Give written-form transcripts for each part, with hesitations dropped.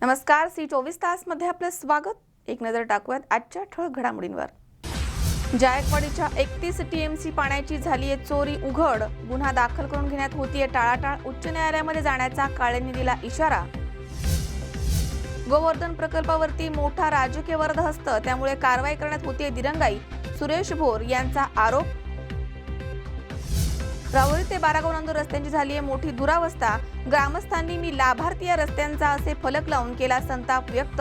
नमस्कार, C24 मध्ये आपलं स्वागत। एक नजर टाकूयात आजच्या ठळक घडामोडींवर। जायकवाडीच्या 31 TMC पाण्याची झालीये चोरी उघड। गुन्हा दाखल करून घेण्यात होतीये टाळाटाळ। उच्च न्यायालयामध्ये जाण्याचा काळेंनी दिला इशारा। गोवर्धन प्रकल्पावरती मोठा राजकीय वरदहस्त, त्यामुळे कारवाई करण्यात होतीये दिरंगाई। सुरेश भोर यांचा आरोप। राहुरी ते बारागाव नांदूर रस्त्यांची झालीये मोठी दुरावस्था। ग्रामस्थांनी मी लाभार्थी या रस्त्यांचा असे फलक लावून केला संताप व्यक्त।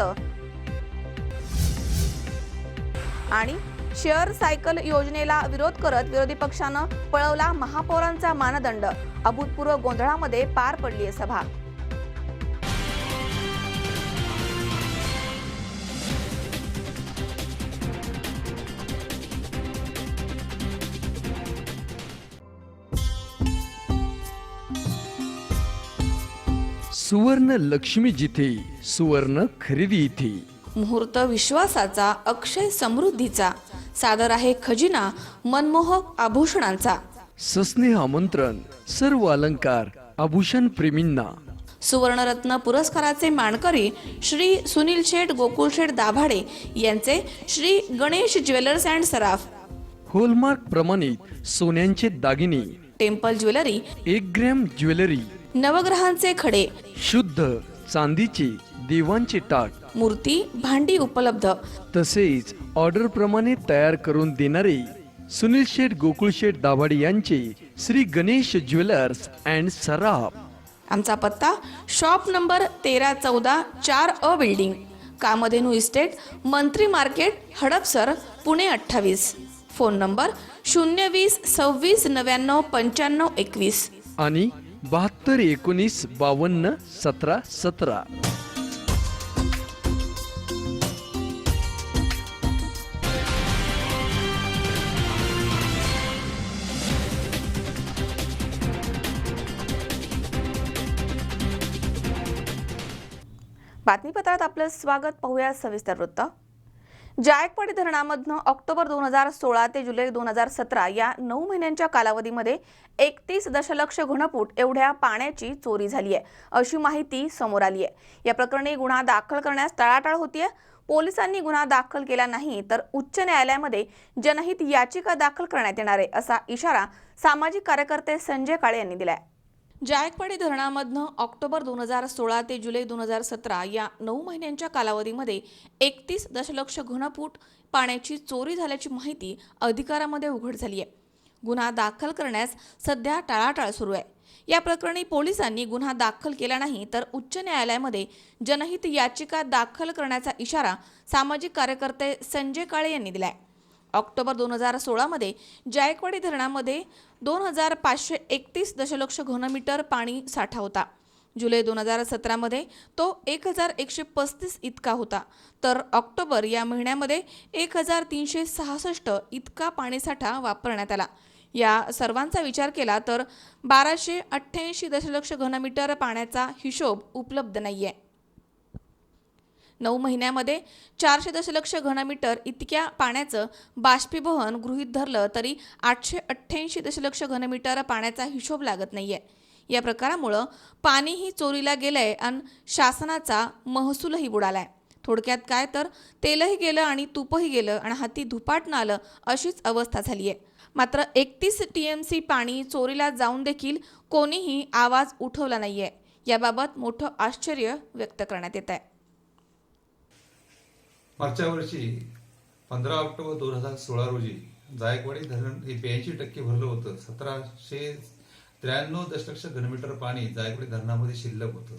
आणि शेअर सायकल योजनेला विरोध करत विरोधी पक्षानं पळवला महापौरांचा मानदंड। अभूतपूर्व गोंधळामध्ये पार पडली सभा। सुवर्ण लक्ष्मी जिथे, सुवर्ण खरेदी इथे। मुहूर्त विश्वासाचा, अक्षय समृद्धीचा, सादर आहे खजिना मनमोहक आभूषणांचा। सस्नेह आमंत्रण सर्व अलंकार आभूषण प्रेमींना। सुवर्णरत्न पुरस्काराचे मानकरी श्री सुनील शेठ गोकुळ शेठ दाभाडे यांचे Shri Ganesh jewellers and Saraf. Hallmark प्रमाणित सोन्यांचे दागिने, टेम्पल ज्वेलरी, 1 ग्रॅम ज्वेलरी, नवग्रहांचे खडे, शुद्ध चांदीचे देवांचे टाट, मूर्ती भांडी उपलब्ध। तसेच ऑर्डर प्रमाणे तयार करून देणारे सुनील शेठ गोकुळ शेठ दाभाडे यांचे श्री गणेश ज्वेलर्स अँड सराफ। आमचा पत्ता shop number 1314 4A building, Kamdhenu estate, Mantri market, Hadapsar, Pune 28। Phone number 020 26 99 95 21 आणि 72 19 52 17 17। बातमीपत्रात आपलं स्वागत। पाहूया सविस्तर वृत्त। जायकवाडी धरणामधनं ऑक्टोबर 2016 ते जुलै 2017 या 9 महिन्यांच्या कालावधीमध्ये 31 दशलक्ष घनफूट एवढ्या पाण्याची चोरी झाली आहे, अशी माहिती समोर आली आहे। या प्रकरणी गुन्हा दाखल करण्यास टाळाटाळ होतीये। पोलिसांनी गुन्हा दाखल केला नाही तर उच्च न्यायालयामध्ये जनहित याचिका दाखल करण्यात येणार आहे, असा इशारा सामाजिक कार्यकर्ते संजय काळे यांनी दिलाय। जायकवाडी धरणामधनं ऑक्टोबर 2016 ते जुलै 2017 या 9 महिन्यांच्या कालावधीमध्ये 31 दशलक्ष घनफूट पाण्याची चोरी झाल्याची माहिती अधिकारामध्ये उघड झाली आहे। गुन्हा दाखल करण्यास सध्या टाळाटाळ सुरू आहे। या प्रकरणी पोलिसांनी गुन्हा दाखल केला नाही तर उच्च न्यायालयामध्ये जनहित याचिका दाखल करण्याचा इशारा सामाजिक कार्यकर्ते संजय काळे यांनी दिलाय। ऑक्टोबर 2016 मध्ये जायकवाडी धरणामध्ये 2531 दशलक्ष घनमीटर पाणी साठा होता। जुलै 2017 मध्ये तो 1135 इतका होता, तर ऑक्टोबर या महिन्यामध्ये 1366 इतका पाणीसाठा वापरण्यात आला। या सर्वांचा विचार केला तर 1288 दशलक्ष घनमीटर पाण्याचा हिशोब उपलब्ध नाहीये। 9 महिन्यामध्ये 400 दशलक्ष घनमीटर इतक्या पाण्याचं बाष्पीभवन गृहीत धरलं तरी 888 दशलक्ष घनमीटर पाण्याचा हिशोब लागत नाहीये। या प्रकारामुळे पाणीही चोरीला गेलंय आणि शासनाचा महसूलही बुडालाय। थोडक्यात काय तर तेलही गेलं आणि तूपही गेलं आणि हाती धुपाटणं आलं, अशीच अवस्था झालीय। मात्र 31 TMC पाणी चोरीला जाऊन देखील कोणीही आवाज उठवला नाहीये। याबाबत मोठं आश्चर्य व्यक्त करण्यात येत आहे। मागच्या वर्षी 15 ऑक्टोबर 2016 रोजी जायकवाडी धरण हे 82% भरलं होतं। 1793 दशलक्ष घनमीटर पाणी जायकवाडी धरणामध्ये शिल्लक होतं।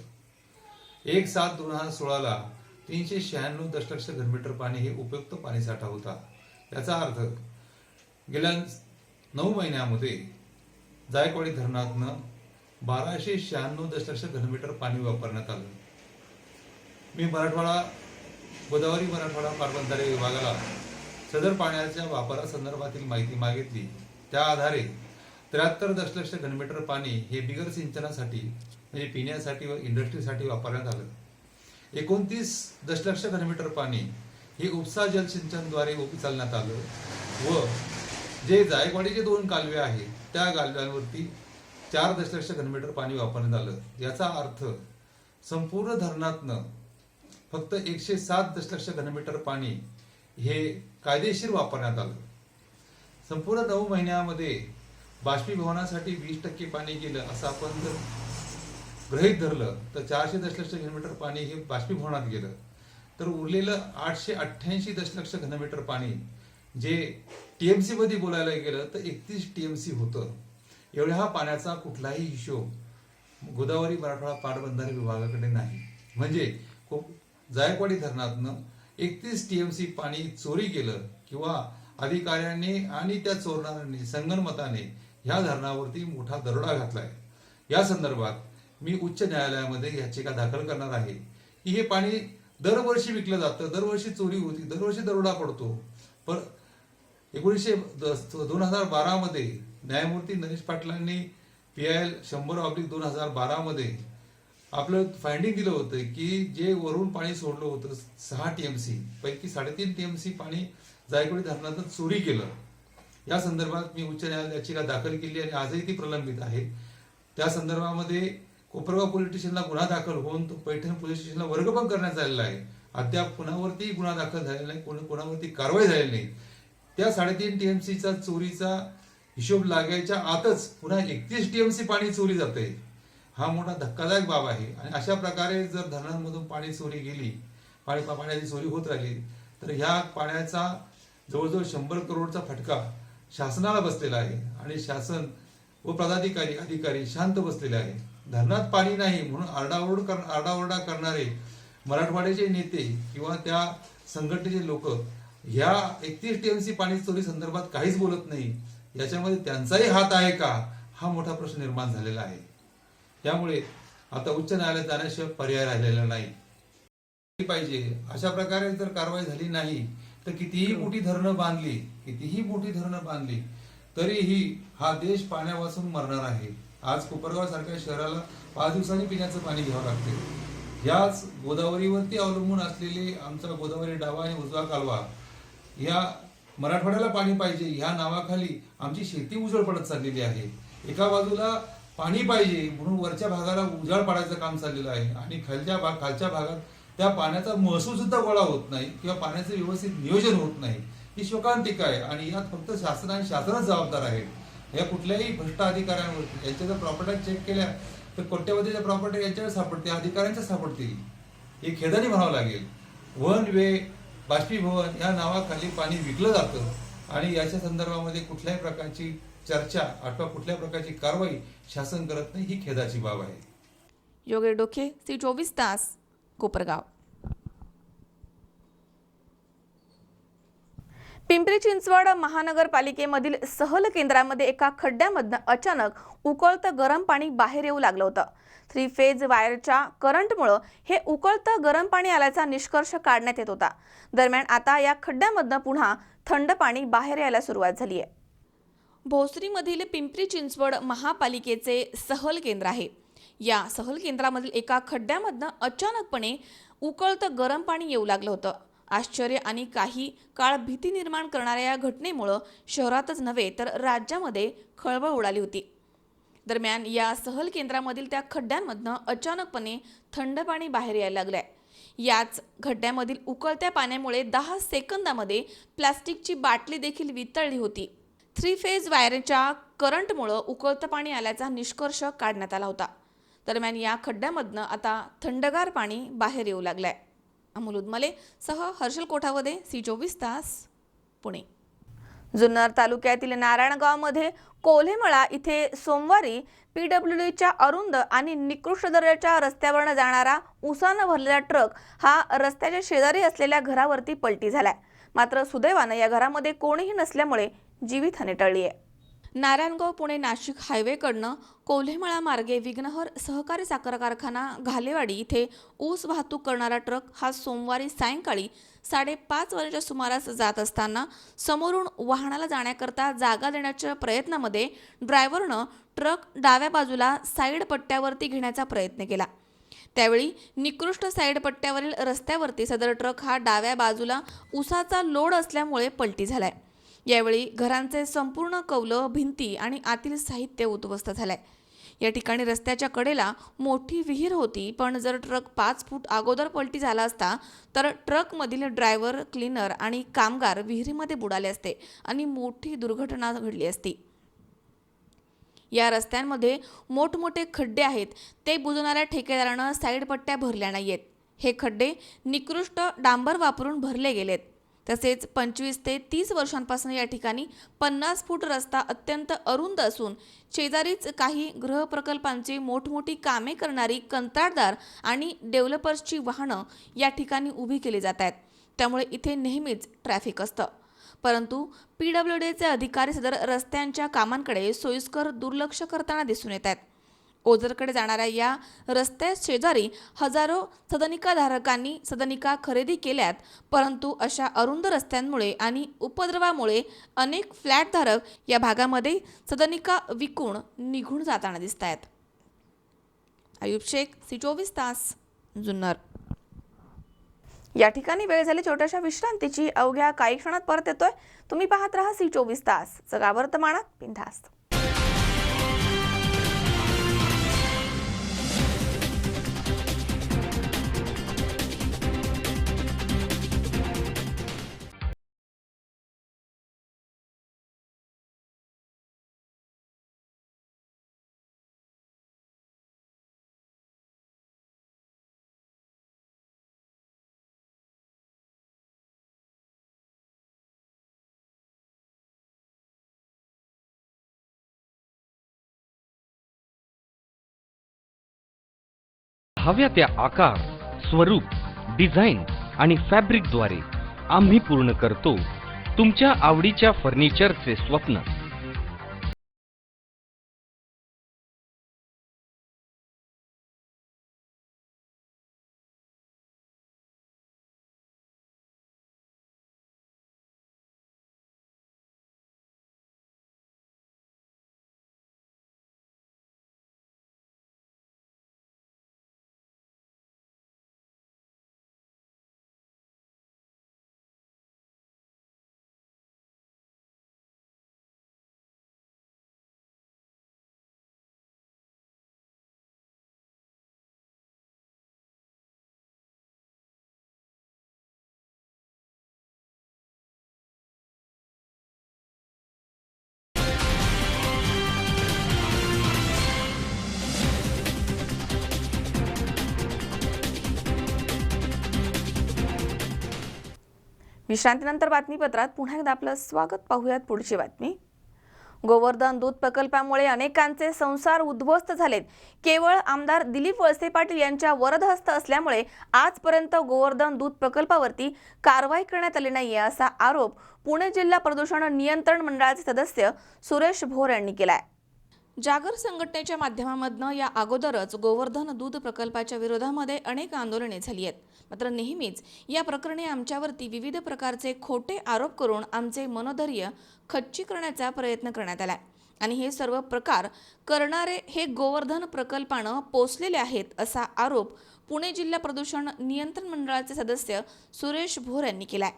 1/7/2016 ला 396 दशलक्ष घनमीटर पाणी हे उपयुक्त पाणीसाठा होता। याचा अर्थ गेल्या 9 महिन्यामध्ये जायकवाडी धरणातनं 1296 दशलक्ष घनमीटर पाणी वापरण्यात आलं। मी गोदावरी मराठवाडा पाटबंधारे विभागाला सदर पाण्याच्या वापरासंदर्भातील माहिती मागितली। त्या आधारे 73 दशलक्ष घनमीटर पाणी हे बिगर सिंचनासाठी म्हणजे पिण्यासाठी व इंडस्ट्रीसाठी वापरण्यात आलं। 29 दशलक्ष घनमीटर पाणी हे उपसा जलसिंचनद्वारे उचलण्यात आलं व जे जायकवाडीचे 2 कालवे आहेत त्या कालव्यांवरती 4 दशलक्ष घनमीटर पाणी वापरण्यात आलं। याचा अर्थ संपूर्ण धरणातनं फक्त 107 दशलक्ष घनमीटर पाणी हे कायदेशीर वापरण्यात आलं. संपूर्ण 9 महिन्यामध्ये बाष्पीभवनासाठी 20% पाणी गेलं असं आपण जर गृहीत धरलं तर 400 दशलक्ष घनमीटर पाणी हे बाष्पीभवनात गेलं. तर उरलेलं 888 दशलक्ष घनमीटर पाणी जे टीएमसी मध्ये बोलायला गेलं तर 31 टीएमसी होतं. एवढ्या हा पाण्याचा कुठलाही हिशोब गोदावरी मराठवाडा पाटबंधारे विभागाकडे नाही. म्हणजे जायकवाडी धरणातनं 31 टीएमसी पाणी चोरी गेलं किंवा अधिकाऱ्यांनी आणि त्या चोरणाऱ्यांनी संगनमताने ह्या धरणावरती मोठा दरोडा घातलाय. या संदर्भात मी उच्च न्यायालयामध्ये याचिका दाखल करणार आहे की हे पाणी दरवर्षी विकलं जातं, दरवर्षी चोरी होती, दरवर्षी दरोडा पडतो. पण 2012 मध्ये न्यायमूर्ती नरेश पाटलांनी PIL 100/2012 मध्ये आपलं फाइंडिंग दिलं होतं की जे वरून पाणी सोडलं होतं 6 टीएमसी पैकी 3.5 टीएमसी पाणी जायकवाडी धरणातून चोरी केलं. या संदर्भात मी उच्च न्यायालयात याचिका दाखल केली आणि आजही ती प्रलंबित आहे. त्या संदर्भामध्ये कोपरगाव पोलीस स्टेशनला गुन्हा दाखल होऊन तो पैठण पोलीस स्टेशनला वर्ग पण करण्यात आलेला आहे. अद्याप कुणावरती गुन्हा दाखल झालेला नाही, कोणावरती कारवाई झालेली नाही. त्या 3.5 टीएमसीचा चोरीचा हिशोब लागायच्या आतच पुन्हा 31 टीएमसी पाणी चोरी जाते. हा मोठा धक्कादायक बाब आहे. आणि अशा प्रकारे जर धरणांमधून पाणी चोरी गेली, पाण्याची चोरी होत राहिली तर ह्या पाण्याचा जवळजवळ 100 करोडचा फटका शासनाला बसलेला आहे. आणि शासन व पदाधिकारी अधिकारी शांत बसलेले आहे. धरणात पाणी नाही म्हणून आरडाओरडा करणारे मराठवाड्याचे नेते किंवा त्या संघटनेचे लोक ह्या 31 टीएमसी पाणी चोरी संदर्भात काहीच बोलत नाही. याच्यामध्ये त्यांचाही हात आहे का, हा मोठा प्रश्न निर्माण झालेला आहे. त्यामुळे आता उच्च न्यायालयात जाण्याशिवाय पर्याय राहिलेला नाही पाहिजे. अशा प्रकारे जर कारवाई झाली नाही तर कितीही मोठी धरणं बांधली तरीही हा देश पाण्यापासून मरणार आहे. आज कोपरगाव सारख्या शहराला 5 दिवसांनी पिण्याचं पाणी घ्यावं लागते. याच गोदावरीवरती अवलंबून असलेले आमचा गोदावरी डावा आणि उजवा कालवा या मराठवाड्याला पाणी पाहिजे ह्या नावाखाली आमची शेती उजळ पडत चाललेली आहे. एका बाजूला पाणी पाहिजे म्हणून वरच्या भागाला उजाड पाडायचं काम चाललेलं आहे आणि खालच्या भागात त्या पाण्याचा महसूल सुद्धा गोळा होत नाही किंवा पाण्याचं व्यवस्थित नियोजन होत नाही. ही शोकांतिका आहे आणि यात फक्त शासन आणि शासनच जबाबदार आहे. या कुठल्याही भ्रष्ट अधिकाऱ्यांवरती यांच्या जर प्रॉपर्टी चेक केल्या तर कोट्यवधीच्या प्रॉपर्टी यांच्याकडे सापडतील, अधिकाऱ्यांच्या सापडतील. हे खेदाने म्हणावं लागेल. वन वे बाष्पीभवन या नावाखाली पाणी विकलं जातं आणि याच्या संदर्भामध्ये कुठल्याही प्रकारची चर्चा अथवा कुठल्या प्रकारची कारवाई शासन करत नाही. ही खेदाची बाब आहे. योगेश डोके, C24 तास, कोपरगाव. पिंपरी चिंचवड महानगरपालिकेमधील सहल केंद्रामध्ये एका खड्ड्यामधनं अचानक उकळतं गरम पाणी बाहेर येऊ लागलं होतं. 3 फेज वायरच्या करंटमुळे हे उकळतं गरम पाणी आल्याचा निष्कर्ष काढण्यात येत होता. दरम्यान आता या खड्ड्यामधनं पुन्हा थंड पाणी बाहेर यायला सुरुवात झाली आहे. भोसरीमधील पिंपरी चिंचवड महापालिकेचे सहल केंद्र आहे. या सहल केंद्रामधील एका खड्ड्यामधनं अचानकपणे उकळतं गरम पाणी येऊ लागलं होतं. आश्चर्य आणि काही काळ भीती निर्माण करणाऱ्या या घटनेमुळे शहरातच नव्हे तर राज्यामध्ये खळबळ उडाली होती. दरम्यान या सहल केंद्रामधील त्या खड्ड्यांमधनं अचानकपणे थंड पाणी बाहेर यायला लागलंय. याच खड्ड्यामधील उकळत्या पाण्यामुळे 10 सेकंदामध्ये प्लास्टिकची बाटली देखील वितळली होती. 3 फेज वायरच्या करंटमुळे उकळतं पाणी आल्याचा निष्कर्ष काढण्यात आला होता. दरम्यान या खड्ड्यामधनं आता थंडगार पाणी बाहेर येऊ लागलंय. अमोल उदमले सह हर्षल कोठावदे, C24 तास, पुणे. जुन्नर तालुक्यातील नारायणगावमध्ये कोल्हेमळा इथे सोमवारी PWDच्या अरुंद आणि निकृष्ट दर्जाच्या रस्त्यावरनं जाणारा उसानं भरलेला ट्रक हा रस्त्याच्या शेजारी असलेल्या घरावरती पलटी झालाय. मात्र सुदैवानं या घरामध्ये कोणीही नसल्यामुळे जीवितहानी टळली आहे. नारायणगाव पुणे नाशिक हायवेकडनं कोल्हेमळा मार्गे विघ्नहर सहकारी साखर कारखाना घालेवाडी इथे ऊस वाहतूक करणारा ट्रक हा सोमवारी सायंकाळी 5:30 वाजेच्या सुमारास जात असताना समोरून वाहनाला जाण्याकरता जागा देण्याच्या प्रयत्नामध्ये ड्रायव्हरनं ट्रक डाव्या बाजूला साईड पट्ट्यावरती घेण्याचा प्रयत्न केला. त्यावेळी निकृष्ट साईड पट्ट्यावरील रस्त्यावरती सदर ट्रक हा डाव्या बाजूला ऊसाचा लोड असल्यामुळे पलटी झालाय. यावेळी घरांचे संपूर्ण कौलं, भिंती आणि आतील साहित्य उद्ध्वस्त झालंय. या ठिकाणी रस्त्याच्या कडेला मोठी विहीर होती, पण जर ट्रक 5 फूट अगोदर पलटी झाला असता तर ट्रकमधील ड्रायव्हर, क्लीनर आणि कामगार विहिरीमध्ये बुडाले असते आणि मोठी दुर्घटना घडली असती. या रस्त्यांमध्ये मोठमोठे खड्डे आहेत, ते बुजवणाऱ्या ठेकेदारानं साईड पट्ट्या भरल्या नाहीयेत. हे खड्डे निकृष्ट डांबर वापरून भरले गेलेत. तसेच 25 ते 30 वर्षांपासून या ठिकाणी 50 फूट रस्ता अत्यंत अरुंद असून शेजारीच काही गृहप्रकल्पांची मोठमोठी कामे करणारी कंत्राटदार आणि डेव्हलपर्सची वाहनं या ठिकाणी उभी केली जात आहेत. त्यामुळे इथे नेहमीच ट्रॅफिक असतं. परंतु PWDचे अधिकारी सदर रस्त्यांच्या कामांकडे सोयीस्कर दुर्लक्ष करताना दिसून येत आहेत. ओझरकडे जाणाऱ्या या रस्त्या शेजारी हजारो सदनिकाधारकांनी सदनिका खरेदी केल्यात, परंतु अशा अरुंद रस्त्यांमुळे आणि उपद्रवामुळे अनेक फ्लॅटधारक या भागामध्ये सदनिका विकून निघून जाताना दिसत आहेत. अयूब शेख, C24 तास, जुन्नर. या ठिकाणी वेळ झाली छोट्याशा विश्रांतीची. अवघ्या काही क्षणात परत येतोय. तुम्ही पाहत राहा C24 तास, जगा वर्तमानात बिनधास्त. हव्या त्या आकार, स्वरूप, डिझाईन आणि फॅब्रिकद्वारे आम्ही पूर्ण करतो तुमच्या आवडीच्या फर्निचरचे स्वप्न. विश्रांतीनंतर बातमीपत्रात पुन्हा एकदा आपलं स्वागत. पाहूयात पुढची बातमी. गोवर्धन दूध प्रकल्पामुळे अनेकांचे संसार उद्ध्वस्त झालेत. केवळ आमदार दिलीप वळसे पाटील यांच्या वरदहस्त असल्यामुळे आजपर्यंत गोवर्धन दूध प्रकल्पावरती कारवाई करण्यात आली नाहीये, असा आरोप पुणे जिल्हा प्रदूषण नियंत्रण मंडळाचे सदस्य सुरेश भोर यांनी केलाय. जागर संघटनेच्या माध्यमामधनं या अगोदरच गोवर्धन दूध प्रकल्पाच्या विरोधामध्ये अनेक आंदोलने झाली आहेत. मात्र नेहमीच या प्रकरणी आमच्यावरती विविध प्रकारचे खोटे आरोप करून आमचे मनोधैर्य खच्ची करण्याचा प्रयत्न करण्यात आलाय आणि हे सर्व प्रकार करणारे हे गोवर्धन प्रकल्पानं पोचलेले आहेत, असा आरोप पुणे जिल्हा प्रदूषण नियंत्रण मंडळाचे सदस्य सुरेश भोर यांनी केलाय.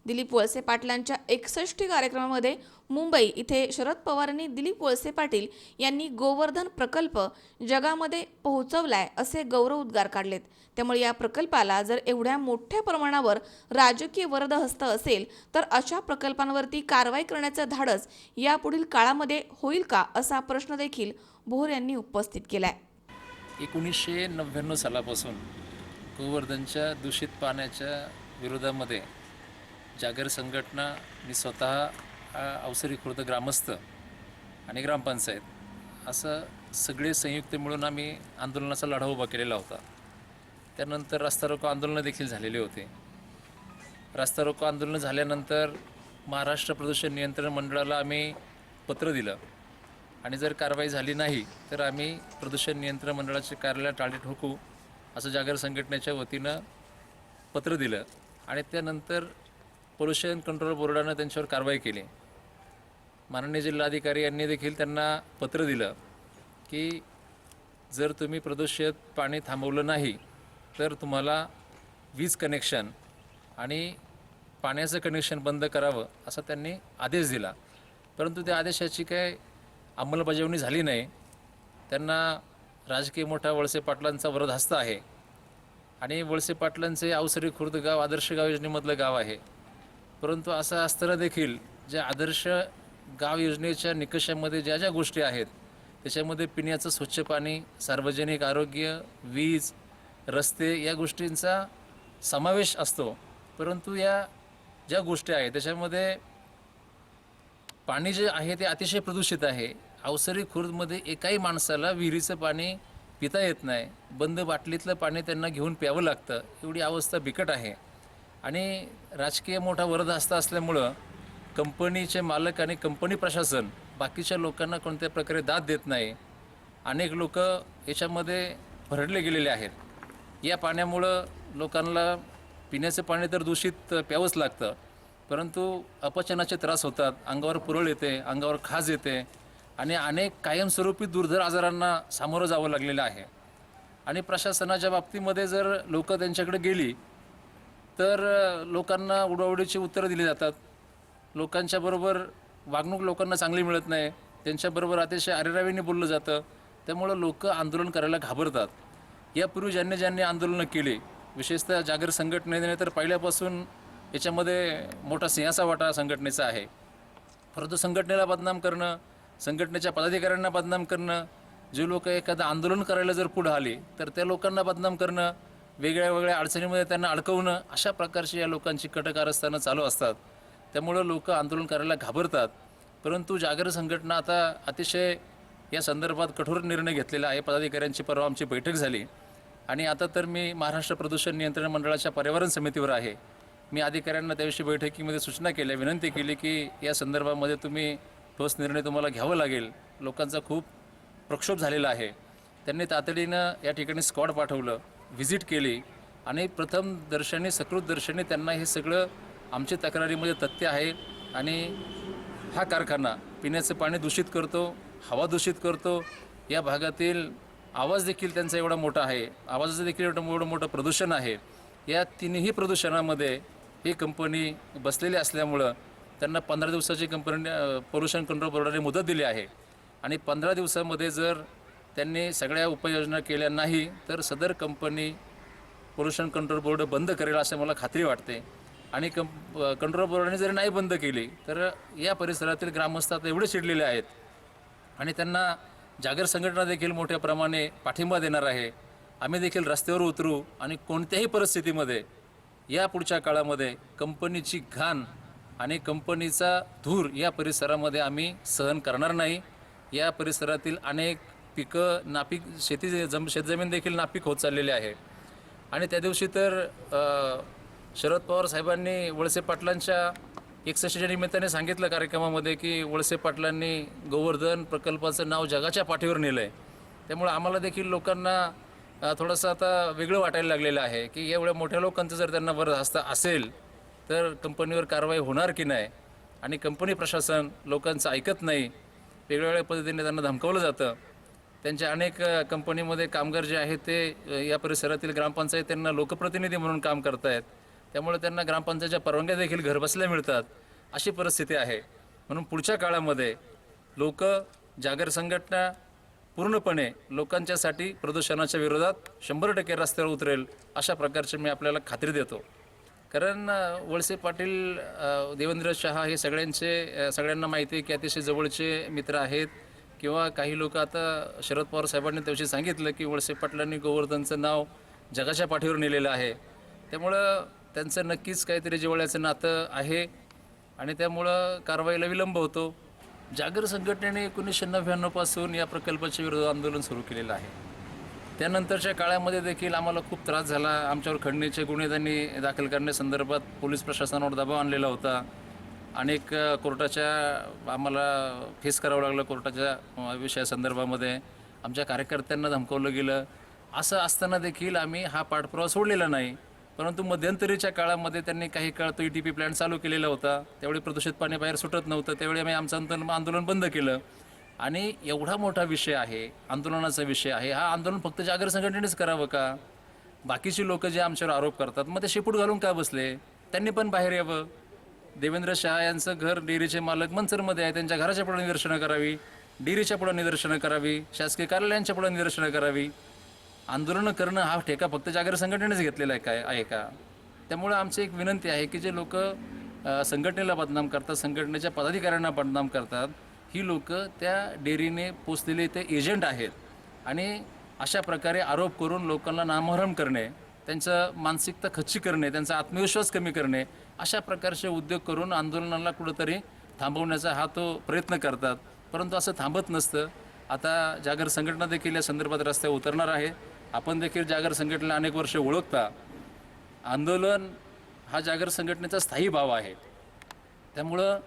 दिलीप वळसे पाटलांच्या 61 कार्यक्रमामध्ये मुंबई इथे शरद पवारांनी दिलीप वळसे पाटील यांनी गोवर्धन प्रकल्प जगामध्ये पोहोचवलाय असे गौरवोद्गार काढलेत. त्यामुळे या प्रकल्पाला जर एवढ्या मोठ्या प्रमाणावर राजकीय वरदहस्त असेल तर अशा प्रकल्पांवरती कारवाई करण्याचं धाडस यापुढील काळामध्ये होईल का, असा प्रश्न देखील भोर यांनी उपस्थित केलाय. 1999 सालापासून गोवर्धनच्या दूषित पाण्याच्या विरोधामध्ये जागर संघटना, मी स्वतः, अवसरी खुर्द ग्रामस्थ आणि ग्रामपंचायत असं सगळे संयुक्त मिळून आम्ही आंदोलनाचा लढा उभा केलेला होता. त्यानंतर रास्ता रोको आंदोलनं देखील झालेले होते. रास्ता रोको आंदोलन झाल्यानंतर महाराष्ट्र प्रदूषण नियंत्रण मंडळाला आम्ही पत्र दिलं आणि जर कारवाई झाली नाही तर आम्ही प्रदूषण नियंत्रण मंडळाचे कार्यालय टाळी ठोकू असं जागर संघटनेच्या वतीनं पत्र दिलं आणि त्यानंतर पोल्युशन कंट्रोल बोर्डानं त्यांच्यावर कारवाई केली. माननीय जिल्हाधिकारी यांनी देखील त्यांना पत्र दिलं की जर तुम्ही प्रदूषित पाणी थांबवलं नाही तर तुम्हाला वीज कनेक्शन आणि पाण्याचं कनेक्शन बंद करावं असा त्यांनी आदेश दिला. परंतु त्या आदेशाची काय अंमलबजावणी झाली नाही त्यांना राजकीय मोठा वळसे पाटलांचा वरदहस्त आहे आणि वळसे पाटलांचे अवसरी खुर्द गाव आदर्श गाव योजनेमधलं गाव आहे. परंतु असं असताना देखील ज्या आदर्श गाव योजनेच्या निकषामध्ये ज्या ज्या गोष्टी आहेत त्याच्यामध्ये पिण्याचं स्वच्छ पाणी, सार्वजनिक आरोग्य, वीज, रस्ते या गोष्टींचा समावेश असतो. परंतु या ज्या गोष्टी आहेत त्याच्यामध्ये पाणी जे आहे ते अतिशय प्रदूषित आहे. अवसरी खुर्दमध्ये एकाही माणसाला विहिरीचं पाणी पिता येत नाही. बंद बाटलीतलं पाणी त्यांना घेऊन प्यावं लागतं. एवढी अवस्था बिकट आहे. आणि राजकीय मोठा वरदहस्त असल्यामुळं कंपनीचे मालक आणि कंपनी प्रशासन बाकीच्या लोकांना कोणत्या प्रकारे दाद देत नाही. अनेक लोक याच्यामध्ये भरडले गेलेले आहेत. या पाण्यामुळं लोकांना पिण्याचं पाणी तर दूषित प्यावंच लागतं, परंतु अपचनाचे त्रास होतात, अंगावर पुरळ येते, अंगावर खाज येते आणि अनेक कायमस्वरूपी दुर्धर आजारांना सामोरं जावं लागलेलं आहे. आणि प्रशासनाच्या बाबतीमध्ये जर लोक त्यांच्याकडे गेली तर लोकांना उडवाउडीची उत्तरं दिली जातात. लोकांच्या बरोबर वागणूक लोकांना चांगली मिळत नाही. त्यांच्याबरोबर अतिशय अरेरावीने बोललं जातं. त्यामुळं लोक आंदोलन करायला घाबरतात. यापूर्वी ज्यांनी आंदोलनं केली, विशेषतः जागर संघटनेने तर पहिल्यापासून याच्यामध्ये मोठा सिंहाचा वाटा संघटनेचा आहे. परंतु संघटनेला बदनाम करणं, संघटनेच्या पदाधिकाऱ्यांना बदनाम करणं, जे लोक एखादं आंदोलन करायला जर पुढे आले तर त्या लोकांना बदनाम करणं, वेगळ्या अडचणीमध्ये त्यांना अडकवणं, अशा प्रकारची या लोकांची कटकारस्थानं चालू असतात. त्यामुळं लोक आंदोलन करायला घाबरतात. परंतु जागर संघटना आता अतिशय या संदर्भात कठोर निर्णय घेतलेला आहे. पदाधिकाऱ्यांची परवा आमची बैठक झाली आणि आता तर मी महाराष्ट्र प्रदूषण नियंत्रण मंडळाच्या पर्यावरण समितीवर आहे. मी अधिकाऱ्यांना त्याविषयी बैठकीमध्ये सूचना केल्या, विनंती केली की या संदर्भामध्ये तुम्ही ठोस निर्णय तुम्हाला घ्यावं लागेल. लोकांचा खूप प्रक्षोभ झालेला आहे. त्यांनी तातडीनं या ठिकाणी स्क्वॉड पाठवलं, व्हिजिट केली आणि प्रथम दर्शनी सकृत दर्शनी त्यांना हे सगळं आमच्या तक्रारीमध्ये तथ्य आहे आणि हा कारखाना पिण्याचं पाणी दूषित करतो, हवा दूषित करतो, या भागातील आवाज देखील त्यांचा एवढा मोठा आहे, आवाजाचं देखील एवढं मोठं प्रदूषण आहे. या तिन्ही प्रदूषणामध्ये ही कंपनी बसलेली असल्यामुळं त्यांना 15 दिवसाची कंपनी पोल्युशन कंट्रोल बोर्डाने मुदत दिली आहे आणि 15 दिवसामध्ये जर त्यांनी सगळ्या उपाययोजना केल्या नाही तर सदर कंपनी पोल्युशन कंट्रोल बोर्ड बंद करेल असं मला खात्री वाटते. आणि कंट्रोल बोर्डाने जर नाही बंद केली तर या परिसरातील ग्रामस्थ आता एवढे चिडलेले आहेत आणि त्यांना जागर संघटना देखील मोठ्या प्रमाणे पाठिंबा देणार आहे. आम्ही देखील रस्त्यावर उतरू आणि कोणत्याही परिस्थितीमध्ये या पुढच्या काळामध्ये कंपनीची घाण आणि कंपनीचा धूर या परिसरामध्ये आम्ही सहन करणार नाही. या परिसरातील अनेक पिकं नापीक शेतजमीन देखील नापीक होत चाललेली आहे. आणि त्या दिवशी तर शरद पवार साहेबांनी वळसे पाटलांच्या 61च्या निमित्ताने सांगितलं कार्यक्रमामध्ये की वळसे पाटलांनी गोवर्धन प्रकल्पाचं नाव जगाच्या पाठीवर नेलं आहे. त्यामुळे आम्हाला देखील लोकांना थोडंसं आता वेगळं वाटायला लागलेलं आहे की एवढ्या मोठ्या लोकांचं जर त्यांना बरदास्त असेल तर कंपनीवर कारवाई होणार की नाही. आणि कंपनी प्रशासन लोकांचं ऐकत नाही, वेगवेगळ्या पद्धतीने त्यांना धमकावलं जातं. त्यांच्या अनेक कंपनीमध्ये कामगार जे आहेत ते या परिसरातील ग्रामपंचायत त्यांना लोकप्रतिनिधी म्हणून काम करत आहेत. त्यामुळे त्यांना ग्रामपंचायतच्या परवानग्या देखील घरबसल्या मिळतात, अशी परिस्थिती आहे. म्हणून पुढच्या काळामध्ये लोक जागर संघटना पूर्णपणे लोकांच्यासाठी प्रदूषणाच्या विरोधात 100% रस्त्यावर उतरेल अशा प्रकारचे मी आपल्याला खात्री देतो. कारण वळसे पाटील, देवेंद्र शहा हे सगळ्यांना माहिती आहे की अतिशय जवळचे मित्र आहेत. किंवा काही लोक आता शरद पवार साहेबांनी त्याविषयी सांगितलं की वळसे पाटलांनी गोवर्धनचं नाव जगाच्या पाठीवर नेलेलं आहे. त्यामुळं त्यांचं नक्कीच काहीतरी जिव्हाळ्याचं नातं आहे आणि त्यामुळं कारवाईला विलंब होतो. जागर संघटनेने 1999 पासून या प्रकल्पाच्या विरोधात आंदोलन सुरू केलेलं आहे. त्यानंतरच्या काळामध्ये देखील आम्हाला खूप त्रास झाला. आमच्यावर खंडणीचे गुन्हे त्यांनी दाखल करण्यासंदर्भात पोलीस प्रशासनावर दबाव आणलेला होता. अनेक कोर्टाच्या आम्हाला फेस करावं लागलं. कोर्टाच्या विषयासंदर्भामध्ये आमच्या कार्यकर्त्यांना धमकावलं गेलं. असं असताना देखील आम्ही हा पाठपुरावा सोडलेला नाही. परंतु मध्यंतरीच्या काळामध्ये त्यांनी काही काळ तो ETP प्लॅन्ट चालू केलेला होता. त्यावेळी प्रदूषित पाणी बाहेर सुटत नव्हतं. त्यावेळी आम्ही आमचं आंदोलन बंद केलं. आणि एवढा मोठा विषय आहे, आंदोलनाचा विषय आहे, हा आंदोलन फक्त जागर संघटनेनेच करावं का? बाकीची लोक जे आमच्यावर आरोप करतात मग ते शेपूट घालून का बसले? त्यांनी पण बाहेर यावं. देवेंद्र शहा यांचं घर डेअरीचे मालक मनसरमध्ये आहे, त्यांच्या घराच्या पुढे निदर्शनं करावी. डेअरीच्या पुढे निदर्शनं करावी, शासकीय कार्यालयांच्या पुढे निदर्शनं करावी. आंदोलनं करणं हा ठेका फक्त जागर संघटनेनेच घेतलेला आहे का? त्यामुळे आमची एक विनंती आहे की जे लोक संघटनेला बदनाम करतात, संघटनेच्या पदाधिकाऱ्यांना बदनाम करतात, ही लोक त्या डेअरीने पोचलेले ते एजंट आहेत आणि अशा प्रकारे आरोप करून लोकांना नामहरम करणे, त्यांचं मानसिकता खच्ची करणे, त्यांचा आत्मविश्वास कमी करणे, अशा प्रकारचे उद्योग करून आंदोलनाला कुठंतरी थांबवण्याचा हा तो प्रयत्न करतात. परंतु असं थांबत नसतं. आता जागर संघटना देखील या संदर्भात रस्त्यावर उतरणार आहे. आपण देखील जागर संघटनेला अनेक वर्ष ओळखता. आंदोलन हा जागर संघटनेचा स्थायी भाव आहे. त्यामुळं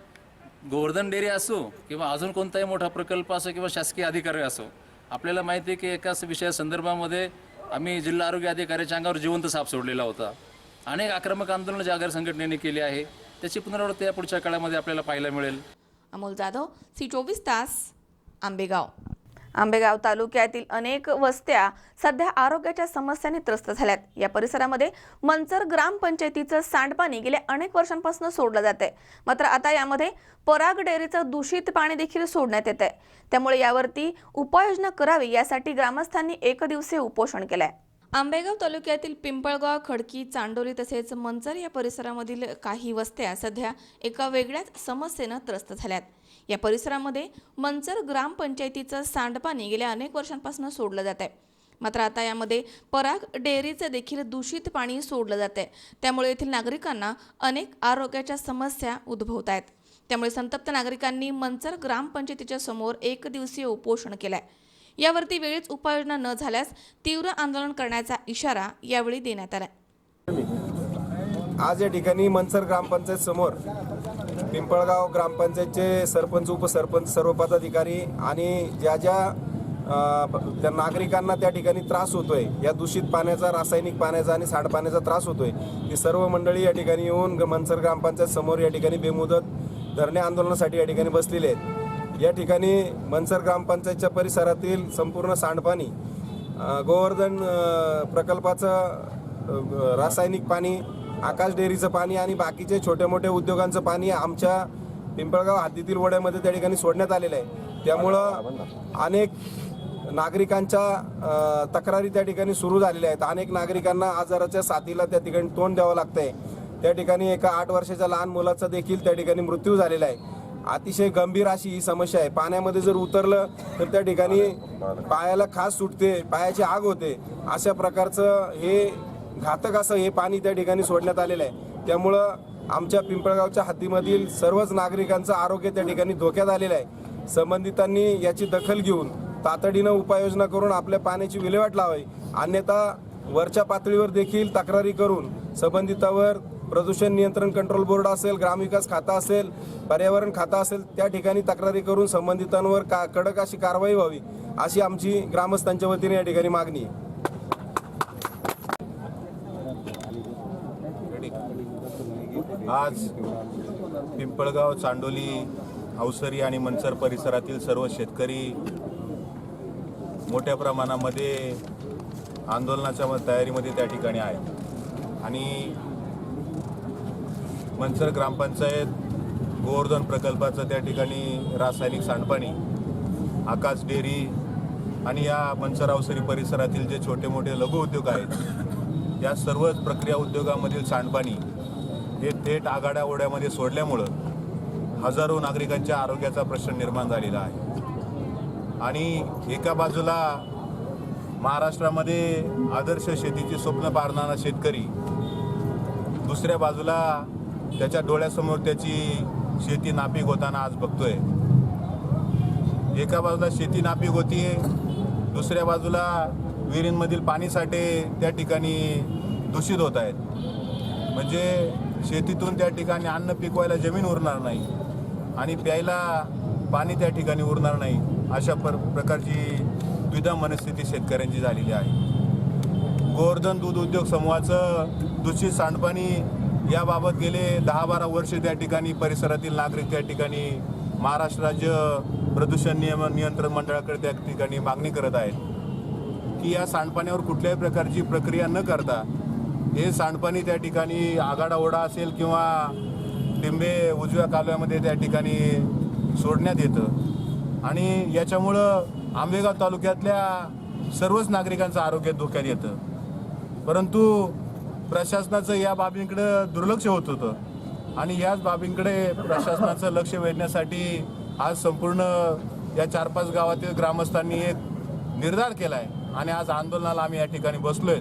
गोवर्धन डेअरी असो किंवा अजून कोणताही मोठा प्रकल्प असो किंवा शासकीय अधिकारी असो, आपल्याला माहिती आहे की एकाच विषयासंदर्भामध्ये आम्ही जिल्हा आरोग्य अधिकाऱ्याच्या अंगावर जिवंत साप सोडलेला होता. अनेक आक्रमक आंदोलनं जागर संघटनेने केली आहे. त्याची पुनरावृत्ती या पुढच्या काळामध्ये आपल्याला पाहायला मिळेल. अमोल जाधव, C24 तास, आंबेगाव. आंबेगाव तालुक्यातील अनेक वस्त्या सध्या आरोग्याच्या समस्यांनी त्रस्त झाल्यात. या परिसरामध्ये मंचर ग्रामपंचायतीचं सांडपाणी गेल्या अनेक वर्षांपासून सोडलं जात आहे. मात्र आता यामध्ये पराग डेअरीचं दूषित पाणी देखील सोडण्यात येत आहे. त्यामुळे यावरती उपाययोजना करावी यासाठी ग्रामस्थांनी एकदिवसीय उपोषण केलंय. आंबेगाव तालुक्यातील पिंपळगाव, खडकी, चांडोली तसेच मंचर या परिसरामधील काही वस्त्या सध्या एका वेगळ्याच समस्येनं त्रस्त झाल्यात. या परिसरामध्ये मंचर ग्रामपंचायतीचं सांडपाणी गेल्या अनेक वर्षांपासून सोडलं जात आहे. मात्र आता यामध्ये पराग डेअरीचं देखील दूषित पाणी सोडलं जात आहे. त्यामुळे येथील नागरिकांना अनेक आरोग्याच्या समस्या उद्भवत आहेत. त्यामुळे संतप्त नागरिकांनी मंचर ग्रामपंचायतीच्या समोर एकदिवसीय उपोषण केलंय. यावरती वेळीच उपाययोजना न झाल्यास तीव्र आंदोलन करण्याचा इशारा यावेळी देण्यात आला. आज या ठिकाणी मंचर ग्रामपंचायत समोर पिंपळगाव ग्रामपंचायतचे सरपंच, उपसरपंच, सर्व पदाधिकारी आणि ज्या त्या नागरिकांना त्या ठिकाणी त्रास होतोय, या दूषित पाण्याचा, रासायनिक पाण्याचा आणि सांडपाण्याचा त्रास होतोय, ही सर्व मंडळी या ठिकाणी येऊन मंचर ग्रामपंचायत समोर या ठिकाणी बेमुदत धरणे आंदोलनासाठी या ठिकाणी बसलेले आहेत. या ठिकाणी मंचर ग्रामपंचायतच्या परिसरातील संपूर्ण सांडपाणी, गोवर्धन प्रकल्पाचं रासायनिक पाणी, आकाश डेअरीचं पाणी आणि बाकीचे छोटे मोठे उद्योगांचं पाणी आमच्या पिंपळगाव हद्दीतील ओढ्यामध्ये त्या ठिकाणी सोडण्यात आलेलं आहे. त्यामुळं अनेक नागरिकांच्या तक्रारी त्या ठिकाणी सुरू झालेल्या आहेत. अनेक नागरिकांना आजाराच्या साथीला त्या ठिकाणी तोंड द्यावं लागतंय. त्या ठिकाणी एका 8 वर्षाच्या लहान मुलाचा देखील त्या ठिकाणी मृत्यू झालेला आहे. अतिशय गंभीर अशी ही समस्या आहे. पाण्यामध्ये जर उतरलं तर त्या ठिकाणी पायाला खास सुटते, पायाची आग होते. अशा प्रकारचं हे घातक असं हे पाणी त्या ठिकाणी सोडण्यात आलेलं आहे. त्यामुळं आमच्या पिंपळगावच्या हद्दीमधील सर्वच नागरिकांचं आरोग्य त्या ठिकाणी धोक्यात आलेलं आहे. संबंधितांनी याची दखल घेऊन तातडीनं उपाययोजना करून आपल्या पाण्याची विल्हेवाट लावावी. अन्यथा वरच्या पातळीवर देखील तक्रारी करून संबंधितावर प्रदूषण नियंत्रण कंट्रोल बोर्ड असेल, ग्रामविकास खाता असेल, पर्यावरण खाता असेल, त्या ठिकाणी तक्रारी करून संबंधितांवर कडक अशी कारवाई व्हावी, अशी आमची ग्रामस्थांच्या वतीने या ठिकाणी मागणी आहे. आज पिंपळगाव, चांडोली, अवसरी आणि मंचर परिसरातील सर्व शेतकरी मोठ्या प्रमाणामध्ये आंदोलनाच्या तयारीमध्ये त्या ठिकाणी आहेत आणि मंचर ग्रामपंचायत गोवर्धन प्रकल्पाचं त्या ठिकाणी रासायनिक सांडपाणी, आकाश डेअरी आणि या मंचर अवसरी परिसरातील जे छोटे मोठे लघु उद्योग आहेत, या सर्वच प्रक्रिया उद्योगामधील सांडपाणी हे थेट आगाड्या ओढ्यामध्ये सोडल्यामुळं हजारो नागरिकांच्या आरोग्याचा प्रश्न निर्माण झालेला आहे. आणि एका बाजूला महाराष्ट्रामध्ये आदर्श शेतीची स्वप्न पाहणारा शेतकरी, दुसऱ्या बाजूला त्याच्या डोळ्यासमोर त्याची शेती नापीक होताना आज बघतोय. एका बाजूला शेती नापीक होतीये, दुसऱ्या बाजूला विहिरींमधील पाणीसाठे त्या ठिकाणी दूषित होत आहेत. म्हणजे शेतीतून त्या ठिकाणी अन्न पिकवायला जमीन उरणार नाही आणि प्यायला पाणी त्या ठिकाणी उरणार नाही, अशा प्रकारची द्विधा मनस्थिती शेतकऱ्यांची झालेली आहे. गोवर्धन दूध उद्योग समूहाचं दूषित सांडपाणी याबाबत गेले 10-12 वर्ष त्या ठिकाणी परिसरातील नागरिक त्या ठिकाणी महाराष्ट्र राज्य प्रदूषण नियंत्रण मंडळाकडे त्या ठिकाणी मागणी करत आहेत की या सांडपाण्यावर कुठल्याही प्रकारची प्रक्रिया न करता हे सांडपाणी त्या ठिकाणी आगाडा ओढा असेल किंवा टिंबे उजव्या कालव्यामध्ये त्या ठिकाणी सोडण्यात येतं आणि याच्यामुळं आंबेगाव तालुक्यातल्या सर्वच नागरिकांचं आरोग्य धोक्यात येतं. परंतु प्रशासनाचं या बाबींकडे दुर्लक्ष होत होतं आणि याच बाबींकडे प्रशासनाचं लक्ष वेधण्यासाठी आज संपूर्ण या 4-5 गावातील ग्रामस्थांनी एक निर्धार केला आहे आणि आज आंदोलनाला आम्ही या ठिकाणी बसलोय.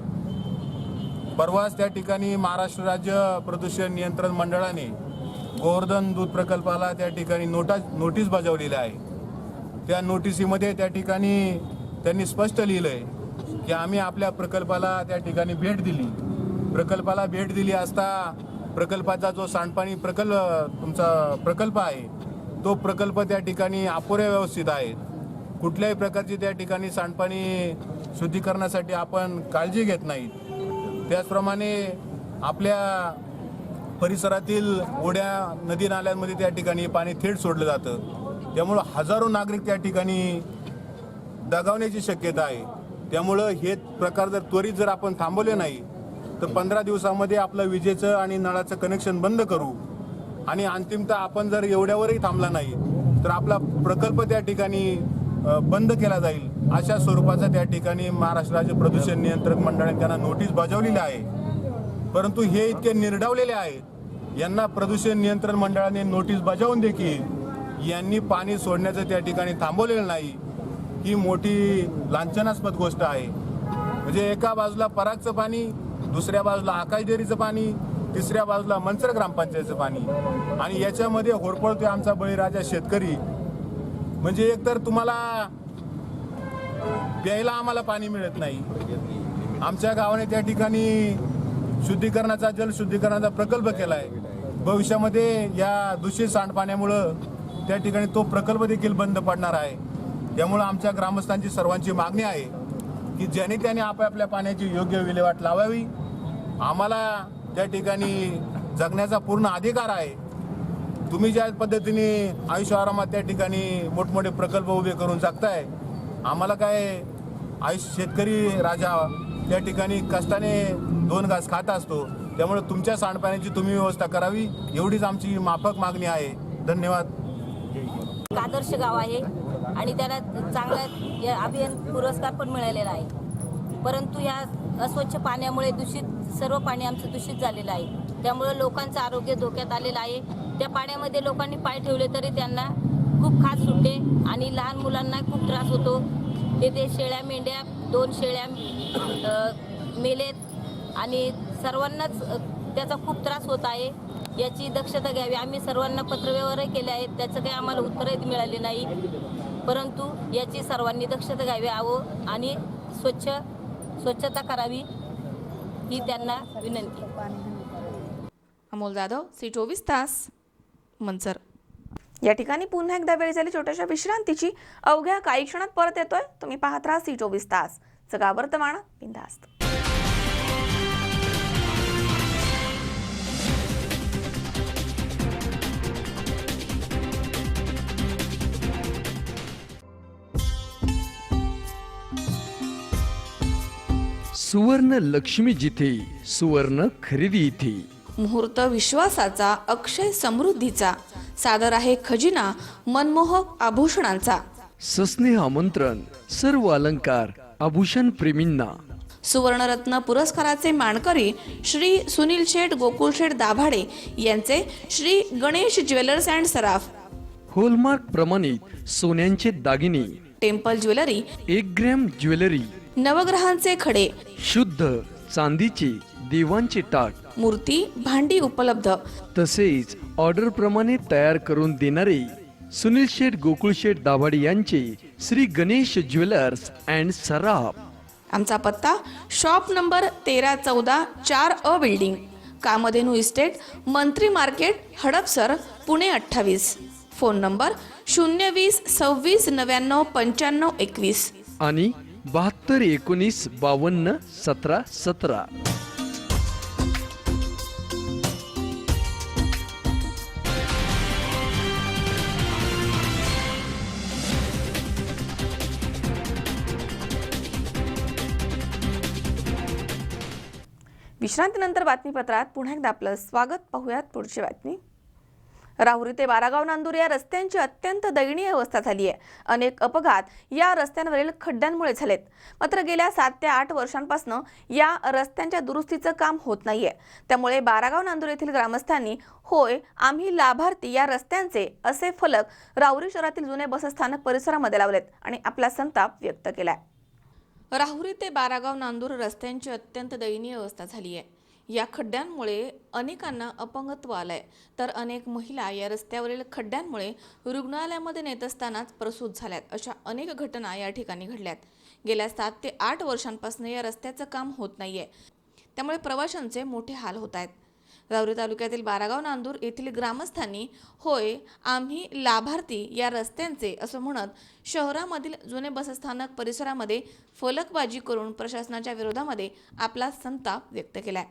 परवाच त्या ठिकाणी महाराष्ट्र राज्य प्रदूषण नियंत्रण मंडळाने गोवर्धन दूध प्रकल्पाला त्या ठिकाणी नोटीस बजावलेली आहे. त्या नोटिसीमध्ये त्या ठिकाणी त्यांनी स्पष्ट लिहिलं आहे की आम्ही आपल्या प्रकल्पाला त्या ठिकाणी भेट दिली. प्रकल्पाला भेट दिली असता प्रकल्पाचा जो सांडपाणी तुमचा प्रकल्प आहे तो प्रकल्प त्या ठिकाणी अपुऱ्या व्यवस्थित आहे. कुठल्याही प्रकारची त्या ठिकाणी सांडपाणी शुद्धीकरणासाठी आपण काळजी घेत नाहीत. त्याचप्रमाणे आपल्या परिसरातील ओढ्या नदी नाल्यांमध्ये त्या ठिकाणी पाणी थेट सोडलं जातं. त्यामुळं हजारो नागरिक त्या ठिकाणी दगावण्याची शक्यता आहे. त्यामुळं हे प्रकार त्वरित आपण थांबवले नाही तर 15 दिवसामध्ये आपलं विजेचं आणि नळाचं कनेक्शन बंद करू आणि अंतिमतः आपण जर एवढ्यावरही थांबला नाही तर आपला प्रकल्प त्या ठिकाणी बंद केला जाईल. अशा स्वरूपाचा त्या ठिकाणी महाराष्ट्र राज्य प्रदूषण नियंत्रण मंडळाने त्यांना नोटीस बजावलेली आहे. परंतु हे इतके निर्डावलेले आहेत, यांना प्रदूषण नियंत्रण मंडळाने नोटीस बजावून देखील यांनी पाणी सोडण्याचं त्या ठिकाणी थांबवलेलं नाही. ही मोठी लांछनास्पद गोष्ट आहे. म्हणजे एका बाजूला परागचं पाणी, दुसऱ्या बाजूला आकाशदेरीचं पाणी, तिसऱ्या बाजूला मंचर ग्रामपंचायतचं पाणी आणि याच्यामध्ये होरपळतोय आमचा बळीराजा शेतकरी. म्हणजे एकतर तुम्हाला प्यायला आम्हाला पाणी मिळत नाही. आमच्या गावाने त्या ठिकाणी जल शुद्धीकरणाचा प्रकल्प केला आहे. भविष्यामध्ये या दूषित सांडपाण्यामुळं त्या ठिकाणी तो प्रकल्प देखील बंद पडणार आहे. त्यामुळं आमच्या ग्रामस्थांची सर्वांची मागणी आहे की ज्याने त्याने आपापल्या पाण्याची योग्य विल्हेवाट लावावी. आम्हाला त्या ठिकाणी जगण्याचा पूर्ण अधिकार आहे. तुम्ही ज्या पद्धतीने आयुष्य आरामात त्या ठिकाणी मोठमोठे प्रकल्प उभे करून जगताय, आम्हाला काय शेतकरी राजा त्या ठिकाणी कष्टाने 2 घास खात असतो. त्यामुळे तुमच्या सांडपाण्याची तुम्ही व्यवस्था करावी एवढीच आमची माफक मागणी आहे. धन्यवाद. आदर्श गाव आहे आणि त्याला चांगला अभियान पुरस्कार पण मिळालेला आहे. परंतु या अस्वच्छ पाण्यामुळे सर्व पाणी आमचं दूषित झालेलं आहे. त्यामुळे लोकांचं आरोग्य धोक्यात आलेलं आहे. त्या पाण्यामध्ये लोकांनी पाय ठेवले तरी त्यांना खूप खाज सुटते आणि लहान मुलांना खूप त्रास होतो. तेथे शेळ्या मेंढ्या 2 शेळ्या मेलेत आणि सर्वांनाच त्याचा खूप त्रास होत आहे. याची दक्षता घ्यावी. आम्ही सर्वांना पत्रव्यवहारही केले आहेत, त्याचं काही आम्हाला उत्तरही मिळाले नाही. परंतु याची सर्वांनी दक्षता घ्यावी आणि स्वच्छता करावी ही त्यांना विनंती. अमोल जाधव, C24 तास, मंचर. या ठिकाणी पुन्हा एकदा वेळ झाली छोट्याशा विश्रांतीची. अवघ्या काही क्षणात परत येतोय. तुम्ही पाहत राहा C24 तास, जगा वर्तमान बिनधास्त. सुवर्ण लक्ष्मी जिथे, सुवर्ण खरेदी इथे. मुहूर्त विश्वासाचा, अक्षय समृद्धीचा, सादर आहे खजिना मनमोहक आभूषणांचा. सस्नेह आमंत्रण सर्व अलंकार आभूषण प्रेमींना. सुवर्णरत्न पुरस्काराचे मानकरी श्री सुनील शेठ गोकुळ शेठ दाभाडे यांचे Shri Ganesh jewellers and Saraf. Hallmark प्रमाणित सोन्यांचे दागिने, टेम्पल ज्वेलरी, 1 ग्रॅम ज्वेलरी, नवग्रहांचे खडे, शुद्ध चांदीचे देवांचे टाट, मूर्ती, भांडी उपलब्ध. तसेच ऑर्डर प्रमाणे तयार करून देणारे सुनील शेठ गोकुळ शेठ दाभाडे यांचे श्री गणेश ज्वेलर्स अँड सराफ. आमचा पत्ता shop number 1314 4A building, Kamdhenu estate, Mantri market, Hadapsar, Pune 28. Phone number 020 26 99 95 21 आणि 72 19 52 17 17. विश्रांतीनंतर बातमीपत्रात पुन्हा एकदा आपलं स्वागत. पाहूयात पुढची बातमी. राहुरी ते बारागाव नांदूर या रस्त्यांची अत्यंत दयनीय अवस्था झाली आहे. अनेक अपघात या रस्त्यांवरील खड्ड्यांमुळे झालेत. मात्र गेल्या 7 ते 8 वर्षांपासून या रस्त्यांच्या दुरुस्तीचं काम होत नाहीये. त्यामुळे बारागाव नांदूर येथील ग्रामस्थांनी होय आम्ही लाभार्थी या रस्त्यांचे असे फलक राहुरी शहरातील जुने बसस्थानक परिसरामध्ये लावलेत आणि आपला संताप व्यक्त केलाय. राहुरी ते बारागाव नांदूर रस्त्यांची अत्यंत दयनीय अवस्था झाली आहे. या खड्ड्यांमुळे अनेकांना अपंगत्व आलंय, तर अनेक महिला या रस्त्यावरील खड्ड्यांमुळे रुग्णालयामध्ये नेत असतानाच प्रसूत झाल्यात. अशा अनेक घटना या ठिकाणी घडल्यात. गेल्या 7 ते 8 वर्षांपासून या रस्त्याचं काम होत नाहीये. त्यामुळे प्रवाशांचे मोठे हाल होत आहेत. राहुरी तालुक्यातील बारागाव नांदूर येथील ग्रामस्थांनी होय आम्ही लाभार्थी या रस्त्यांचे असं म्हणत शहरामधील जुने बसस्थानक परिसरामध्ये फलकबाजी करून प्रशासनाच्या विरोधामध्ये आपला संताप व्यक्त केलाय.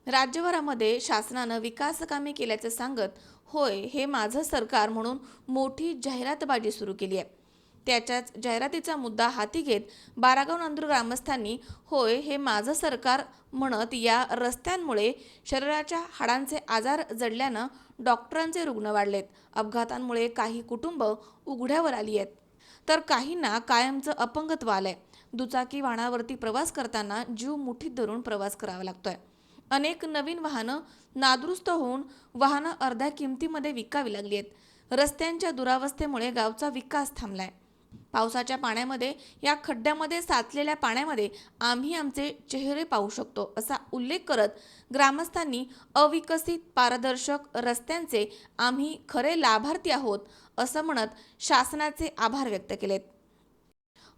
राज्यभरामध्ये शासनानं विकास कामे केल्याचं सांगत होय हे माझं सरकार म्हणून मोठी जाहिरातबाजी सुरू केली आहे. त्याच्याच जाहिरातीचा मुद्दा हाती घेत बारागाव नांदूर ग्रामस्थांनी होय हे माझं सरकार म्हणत या रस्त्यांमुळे शरीराच्या हाडांचे आजार जडल्यानं डॉक्टरांचे रुग्ण वाढलेत. अपघातांमुळे काही कुटुंब उघड्यावर आली आहेत, तर काहींना कायमचं अपंगत्व आलंय. दुचाकी वाहनावरती प्रवास करताना जीव मुठीत धरून प्रवास करावा लागतोय. अनेक नवीन वाहनं नादुरुस्त होऊन वाहनं अर्ध्या किमतीमध्ये विकावी लागली आहेत. रस्त्यांच्या दुरावस्थेमुळे गावचा विकास थांबलाय. पावसाच्या पाण्यामध्ये या खड्ड्यामध्ये साचलेल्या पाण्यामध्ये आम्ही आमचे चेहरे पाहू शकतो असा उल्लेख करत ग्रामस्थांनी अविकसित पारदर्शक रस्त्यांचे आम्ही खरे लाभार्थी आहोत असं म्हणत शासनाचे आभार व्यक्त केलेत.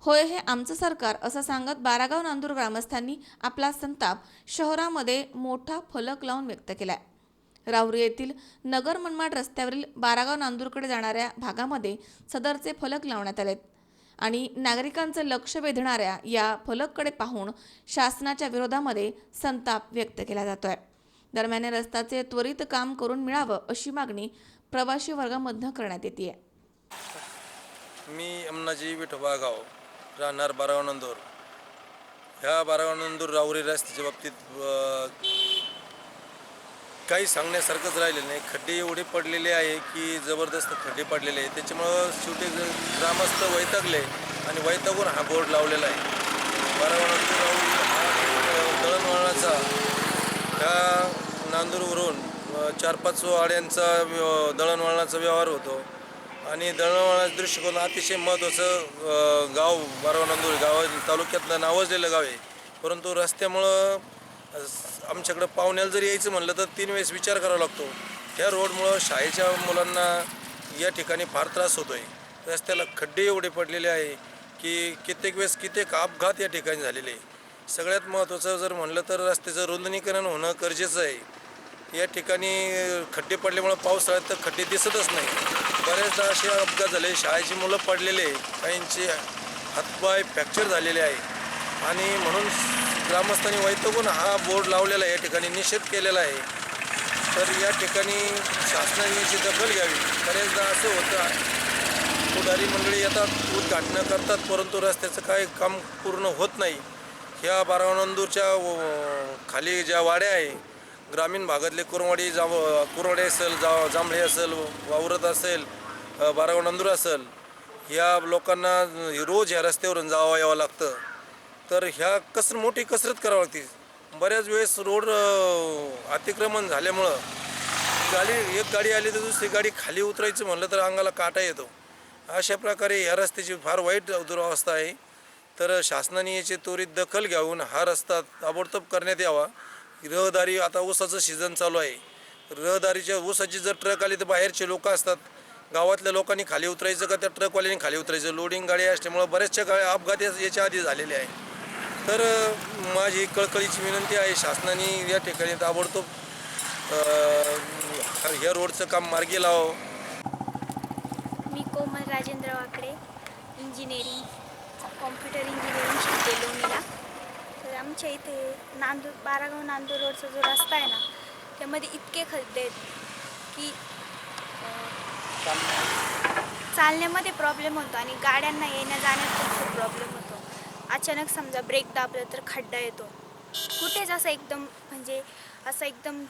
होय हे आमचं सरकार असं सांगत बारागाव नांदूर ग्रामस्थांनी आपला संताप शहरामध्ये मोठा फलक लावून व्यक्त केलाय. राहुरी येथील नगर मनमाड रस्त्यावरील बारागाव नांदूरकडे जाणाऱ्या भागामध्ये सदरचे फलक लावण्यात आलेत आणि नागरिकांचं लक्ष वेधणाऱ्या या फलककडे पाहून शासनाच्या विरोधामध्ये संताप व्यक्त केला जातोय. दरम्यान या रस्त्याचे त्वरित काम करून मिळावं अशी मागणी प्रवासी वर्गामधनं करण्यात येते. मी अम्नाजी विठोबा गाव राहणार बारागाव नांदूर. ह्या बारागाव नांदूर राहुरी रस्त्याच्या बाबतीत काही सांगण्यासारखंच राहिलेलं नाही. खड्डे एवढे पडलेले आहे की जबरदस्त खड्डे पडलेले आहे. त्याच्यामुळं शेवटी ग्रामस्थ वैतागले आणि वैतागून हा बोर्ड लावलेला आहे. बारागाव नांदूर राहुरी हा दळणवळणाचा ह्या नांदूरवरून 4-5 वाड्यांचा दळणवळणाचा व्यवहार होतो आणि दळणवळणाच्या दृष्टिकोन अतिशय महत्त्वाचं गाव बारागाव नांदूर गाव तालुक्यातलं नावाजलेलं गाव आहे. परंतु रस्त्यामुळं आमच्याकडं पाहुण्याला जरी यायचं म्हणलं तर 3 वेळेस विचार करावा लागतो. ह्या रोडमुळं शाळेच्या मुलांना या ठिकाणी फार त्रास होतो आहे. रस्त्याला खड्डे एवढे पडलेले आहे की कित्येक वेळेस कित्येक अपघात या ठिकाणी झालेले आहे. सगळ्यात महत्त्वाचं जर म्हणलं तर रस्त्याचं रुंदणीकरण होणं गरजेचं आहे. या ठिकाणी खड्डे पडल्यामुळं पावसाळ्यात तर खड्डे दिसतच नाही. बऱ्याचदा असे अपघात झाले, शाळेची मुलं पडलेले, काहींचे हातपाय फ्रॅक्चर झालेले आहे आणि म्हणून ग्रामस्थांनी वैतागून हा बोर्ड लावलेला आहे, या ठिकाणी निषेध केलेला आहे. तर या ठिकाणी शासनाने याची दखल घ्यावी. बऱ्याचदा असं होतं पुढारी मंडळी येतात, उद्घाटनं करतात, परंतु रस्त्याचं काय काम पूर्ण होत नाही. ह्या बारागाव नांदूरच्या खाली ज्या वाड्या आहे, ग्रामीण भागातले कुरवाडी कुरवाडी असेल, जांभळे असेल, वावरत असेल, बारागाव नांदूर असेल, ह्या लोकांना रोज ह्या रस्त्यावरून जावं यावं लागतं. तर ह्या मोठी कसरत करावी लागते. बऱ्याच वेळेस रोड अतिक्रमण झाल्यामुळं एक गाडी आली तर दुसरी गाडी खाली उतरायचं म्हणलं तर अंगाला काटा येतो. अशा प्रकारे ह्या रस्त्याची फार वाईट दुरावस्था आहे. तर शासनाने याची त्वरित दखल घेऊन हा रस्ता ताबडतोब करण्यात यावा. रहदारी आता ऊसाचं सीझन चालू आहे. रहदारीच्या ऊसाची जर ट्रक आली तर बाहेरचे लोक असतात, गावातल्या लोकांनी खाली उतरायचं का त्या ट्रकवाल्यांनी खाली उतरायचं. लोडिंग गाडी असल्यामुळं बऱ्याचशा अपघात याच्या आधी झालेले आहे. तर माझी कळकळीची विनंती आहे, शासनाने या ठिकाणी ताबडतोब ह्या रोडचं काम मार्गी लावावं. मी कोमल राजेंद्र वाकडे, इंजिनिअरिंग कॉम्प्युटर इंजिनिअरिंग शिकते लोणीला. तर आमच्या इथे बारागाव नांदूर रोडचा जो रस्ता आहे ना, त्यामध्ये इतके खड्डे आहेत की चालण्यामध्ये प्रॉब्लेम होतो आणि गाड्यांना येण्या जाण्यात पण खूप प्रॉब्लेम होतो. अचानक समजा ब्रेक दाबलं तर खड्डा येतो. कुठेच असं एकदम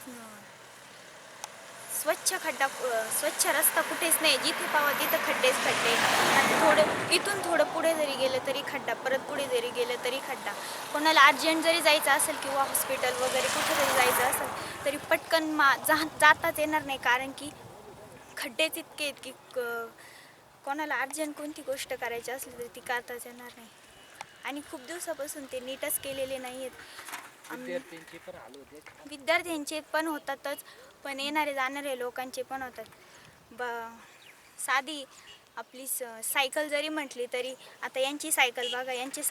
स्वच्छ रस्ता कुठेच नाही. जिथे पाहावं तिथं खड्डेच खड्डे. आणि इथून थोडं पुढे जरी गेलं तरी खड्डा, परत पुढे जरी गेलं तरी खड्डा. कोणाला अर्जंट जरी जायचं असेल किंवा हॉस्पिटल वगैरे कुठे जरी जायचं असेल तरी पटकन जाताच येणार नाही, कारण की खड्डेच इतके आहेत की कोणाला अर्जंट कोणती गोष्ट करायची असली तरी ती करताच येणार नाही. आणि खूप दिवसापासून ते नीटच केलेले नाही आहेत. विद्यार्थ्यांचे पण होतातच, पण येणारे जाणारे लोकांचे पण होतात. साधी आपली सायकल जरी म्हटली तरी आता यांची सायकल बघा, यांची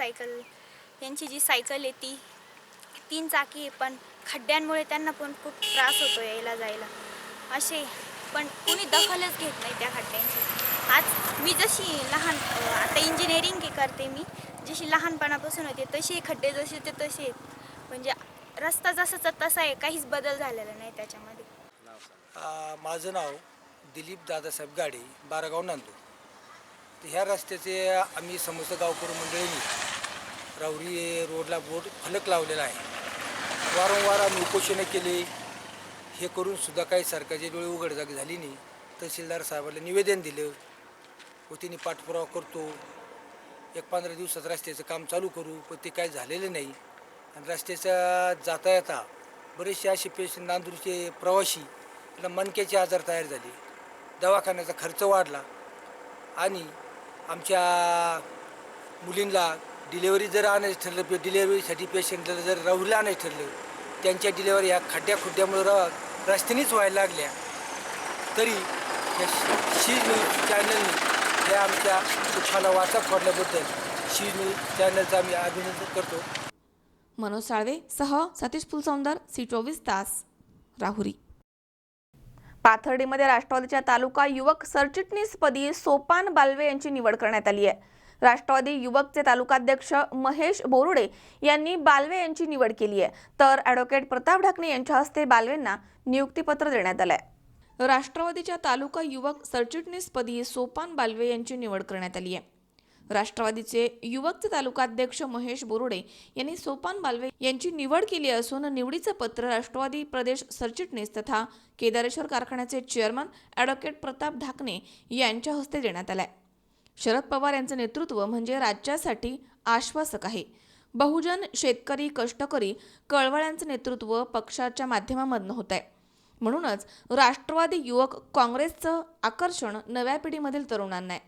जी सायकल आहे ती 3 चाकी आहे, पण खड्ड्यांमुळे त्यांना पण खूप त्रास होतो यायला जायला असे. पण कुणी दखलच घेत नाही त्या खड्ड्यांची. आज मी जशी आता इंजिनिअरिंग करते, मी जशी लहानपणापासून होते तसे खड्डे जसे ते तसे आहेत. म्हणजे रस्ता जसाचा तसा आहे, काहीच बदल झालेला नाही त्याच्यामध्ये. माझं नाव दिलीप दादासाहेब गाडे, बारागाव नांदूर. तर ह्या रस्त्याचे आम्ही समस्त गावकरी मंडळींनी राहुरी रोडला बोर्ड फलक लावलेला आहे. वारंवार आम्ही उपोषणं केले, हे करून सुद्धा काही सरकारची डोळे उघडझाक झाली नाही. तहसीलदार साहेबांना निवेदन दिलं व त्यांनी पाठपुरावा करतो, 1-15 दिवसात रस्त्याचं काम चालू करू, पण ते काही झालेलं नाही. आणि रस्त्याचा जाता येता बरेचसे असे पेशंट नांदूरचे प्रवासी त्यांना मणक्याचे आजार तयार झाले, दवाखान्याचा खर्च वाढला. आणि आमच्या मुलींना डिलेवरी जर आणायचं ठरलं, डिलेवरीसाठी पेशंटला जर राहुरीला आणायचं ठरलं, त्यांच्या डिलेवरी ह्या खड्ड्यामुळं रस्त्यानेच व्हायला लागल्या. तरी या शी न्यूज चॅनलने या आमच्या दुःखाला वाचा फोडल्याबद्दल शी न्यूज चॅनलचं आम्ही अभिनंदन करतो. मनोज साळवे सह सतीश फुलसौंदर, C24 तास, राहुरी. पाथर्डीमध्ये राष्ट्रवादीच्या तालुका युवक सरचिटणीसपदी सोपान बालवे यांची निवड करण्यात आली आहे. राष्ट्रवादी युवकचे तालुकाध्यक्ष महेश बोरुडे यांनी बालवे यांची निवड केली आहे, तर ॲडव्होकेट प्रताप ढाकणे यांच्या हस्ते बालवेंना नियुक्तीपत्र देण्यात आलं आहे. राष्ट्रवादीच्या तालुका युवक सरचिटणीसपदी सोपान बालवे यांची निवड करण्यात आली आहे. राष्ट्रवादीचे युवकचे तालुकाध्यक्ष महेश बोरुडे यांनी सोपान बालवे यांची निवड केली असून निवडीचं पत्र राष्ट्रवादी प्रदेश सरचिटणीस तथा केदारेश्वर कारखान्याचे चेअरमन ॲडव्होकेट प्रताप ढाकणे यांच्या हस्ते देण्यात आलंय. शरद पवार यांचं नेतृत्व म्हणजे राज्यासाठी आश्वासक आहे. बहुजन, शेतकरी, कष्टकरी, कळवळ्यांचं नेतृत्व पक्षाच्या माध्यमामधून होत आहे. म्हणूनच राष्ट्रवादी युवक काँग्रेसचं आकर्षण नव्या पिढीमधील तरुणांना आहे,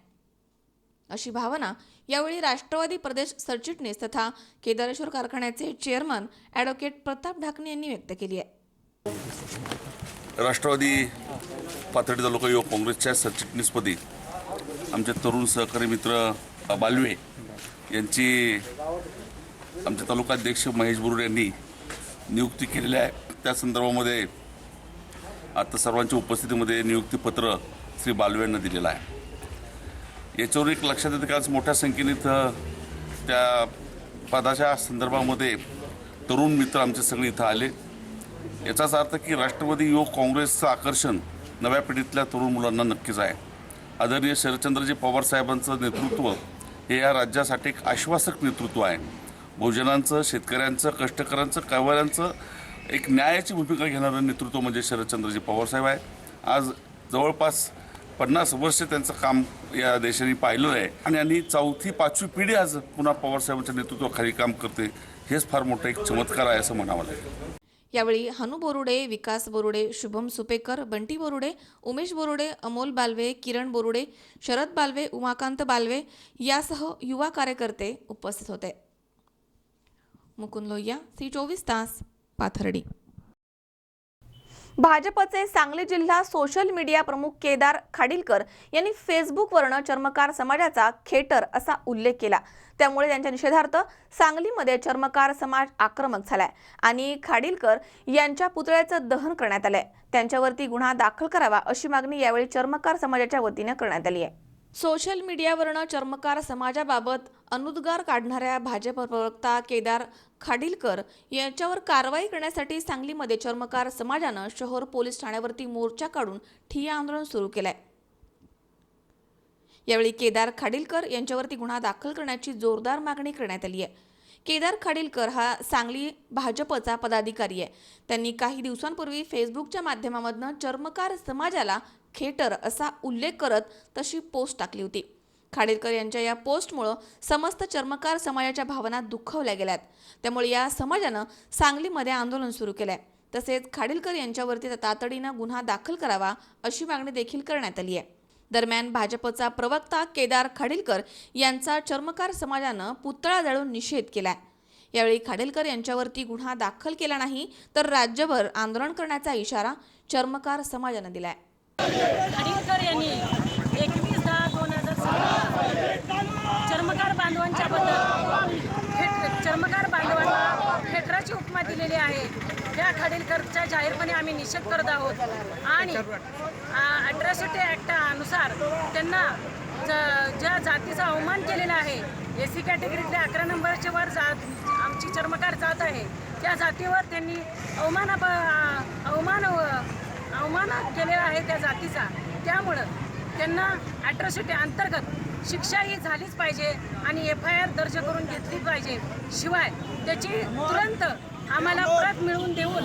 अशी भावना यावेळी राष्ट्रवादी प्रदेश सरचिटणीस तथा केदारेश्वर कारखान्याचे चेअरमन ॲडव्होकेट प्रताप ढाकणे यांनी व्यक्त केली आहे. राष्ट्रवादी पाथर्डी तालुका युवक काँग्रेसच्या सरचिटणीसपदी आमचे तरुण सहकारी मित्र बालवे यांची आमचे तालुकाध्यक्ष महेश बोरुडे यांनी नियुक्ती केलेली आहे. त्या संदर्भामध्ये आता सर्वांच्या उपस्थितीमध्ये नियुक्तीपत्र श्री बालवे यांना दिलेलं आहे. याच्यावर एक लक्षात येतं की आज मोठ्या संख्येने इथं त्या पदाच्या संदर्भामध्ये तरुण मित्र आमचे सगळे इथं आले. याचाच अर्थ की राष्ट्रवादी युवक काँग्रेसचं आकर्षण नव्या पिढीतल्या तरुण मुलांना नक्कीच आहे. आदरणीय शरदचंद्रजी पवार साहेबांचं नेतृत्व हे या राज्यासाठी एक आश्वासक नेतृत्व आहे. बहुजनांचं, शेतकऱ्यांचं, कष्टकऱ्यांचं, कळवळ्यांचं एक न्यायाची भूमिका घेणारं नेतृत्व म्हणजे शरदचंद्रजी पवार साहेब आहे. आज जवळपास 50 वर्ष त्यांचं काम या देशाने पाहिलं आहे आणि यांनी 4थी-5वी पिढी आज पुन्हा पवारसाहेबांच्या नेतृत्वाखाली काम करते. हेच फार मोठा एक चमत्कार आहे असं म्हणावं लागेल. यावेळी हनु बोरुडे, विकास बोरुडे, शुभम सुपेकर, बंटी बोरुडे, उमेश बोरुडे, अमोल बालवे, किरण बोरुडे, शरद बालवे, उमाकांत बालवे यासह युवा कार्यकर्ते उपस्थित होते. मुकुंद लोहिया, C24 तास, पाथर्डी. भाजपचे सांगली जिल्हा सोशल मीडिया प्रमुख केदार खाडीलकर यांनी फेसबुकवरनं चर्मकार समाजाचा खेटर असा उल्लेख केला. त्यामुळे त्यांच्या निषेधार्थ सांगलीमध्ये चर्मकार समाज आक्रमक झालाय आणि खाडीलकर यांच्या पुतळ्याचं दहन करण्यात आलंय. त्यांच्यावरती गुन्हा दाखल करावा अशी मागणी यावेळी चर्मकार समाजाच्या वतीने करण्यात आली आहे. सोशल मीडियावरनं चर्मकार समाजाबाबत अनुद्गार काढणाऱ्या भाजप प्रवक्ता केदार खाडीलकर यांच्यावर कारवाई करण्यासाठी सांगलीमध्ये चर्मकार समाजानं शहर पोलीस ठाण्यावरती मोर्चा काढून ठिय्या आंदोलन सुरू केलंय. यावेळी केदार खाडीलकर यांच्यावरती गुन्हा दाखल करण्याची जोरदार मागणी करण्यात आली आहे. केदार खाडीलकर हा सांगली भाजपचा पदाधिकारी आहे. त्यांनी काही दिवसांपूर्वी फेसबुकच्या माध्यमामधून चर्मकार समाजाला खेटर असा उल्लेख करत तशी पोस्ट टाकली होती. खाडीलकर यांच्या या पोस्टमुळे समस्त चर्मकार समाजाच्या भावना दुखावल्या गेल्यात. त्यामुळे या समाजानं सांगलीमध्ये आंदोलन सुरू केलंय. तसेच खाडीलकर यांच्यावरती तातडीनं गुन्हा दाखल करावा अशी मागणी देखील करण्यात आली आहे. दरम्यान भाजपचा प्रवक्ता केदार खाडीलकर यांचा चर्मकार समाजानं पुतळा जाळून निषेध केलाय. यावेळी खाडीलकर यांच्यावरती गुन्हा दाखल केला नाही तर राज्यभर आंदोलन करण्याचा इशारा चर्मकार समाजानं दिलाय. खाडीलकर यांनी 21/10/2016 चर्मकार बांधवांच्या बद्दल चर्मकार बांधवांना खेटराची उपमा दिलेली आहे. त्या खाडीलकरचा जाहीरपणे आम्ही निषेध करत आहोत आणि अॅट्रॉसिटी ॲक्टनुसार त्यांना ज्या जातीचा अवमान केलेला आहे, एसी कॅटेगरीतले 11 नंबरच्या वर आमची चर्मकार जात आहे, त्या जातीवर त्यांनी अवमान केलेला आहे त्या जातीचा. त्यामुळं त्यांना अॅट्रॉसिटी अंतर्गत शिक्षा ही झालीच पाहिजे आणि FIR दर्ज करून घेतली पाहिजे. शिवाय त्याची तुरंत आम्हाला परत मिळवून देऊन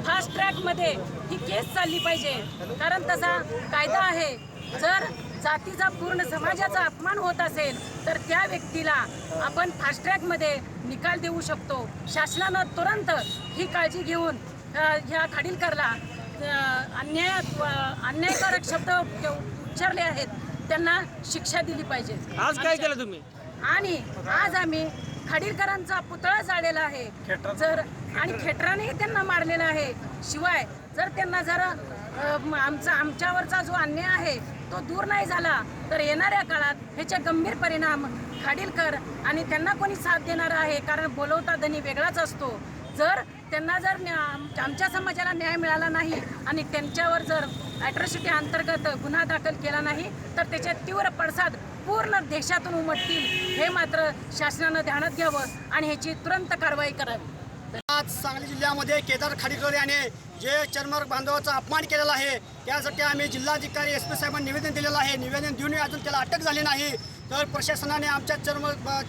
फास्ट ट्रॅकमध्ये ही केस चालली पाहिजे. कारण तसा कायदा आहे, जर जातीचा पूर्ण समाजाचा अपमान होत असेल तर त्या व्यक्तीला आपण फास्ट ट्रॅकमध्ये निकाल देऊ शकतो. शासनानं तुरंत ही काळजी घेऊन ह्या खाडीलकरला अन्यायकारक शब्द उच्चारले आहेत त्यांना शिक्षा दिली पाहिजे. आज काय केलं तुम्ही? आणि आज आम्ही खाडीलकरांचा पुतळा जाळलेला आहे आणि खेटरानेही त्यांना मारलेला आहे. शिवाय जर त्यांना आमच्यावरचा जो अन्याय आहे तो दूर नाही झाला तर येणाऱ्या काळात ह्याचे गंभीर परिणाम खाडीलकर आणि त्यांना कोणी साथ देणार आहे, कारण बोलवता धनी वेगळाच असतो. जर त्यांना आमच्या समाजाला न्याय मिळाला नाही आणि त्यांच्यावर जर अॅट्रॉसिटी अंतर्गत गुन्हा दाखल केला नाही तर त्याचे तीव्र पडसाद पूर्ण देशातून उमटतील. हे मात्र शासनानं ध्यानात घ्यावं आणि ह्याची तुरंत कारवाई करावी. आज सांगली जिल्ह्यामध्ये केदार खाडीलकर याने जे चर्मकार बांधवाचा अपमान केलेला आहे त्यासाठी आम्ही जिल्हाधिकारी SP साहेबांना निवेदन दिलेलं आहे. निवेदन देऊनही अजून त्याला अटक झाली नाही. तर प्रशासनाने आमच्या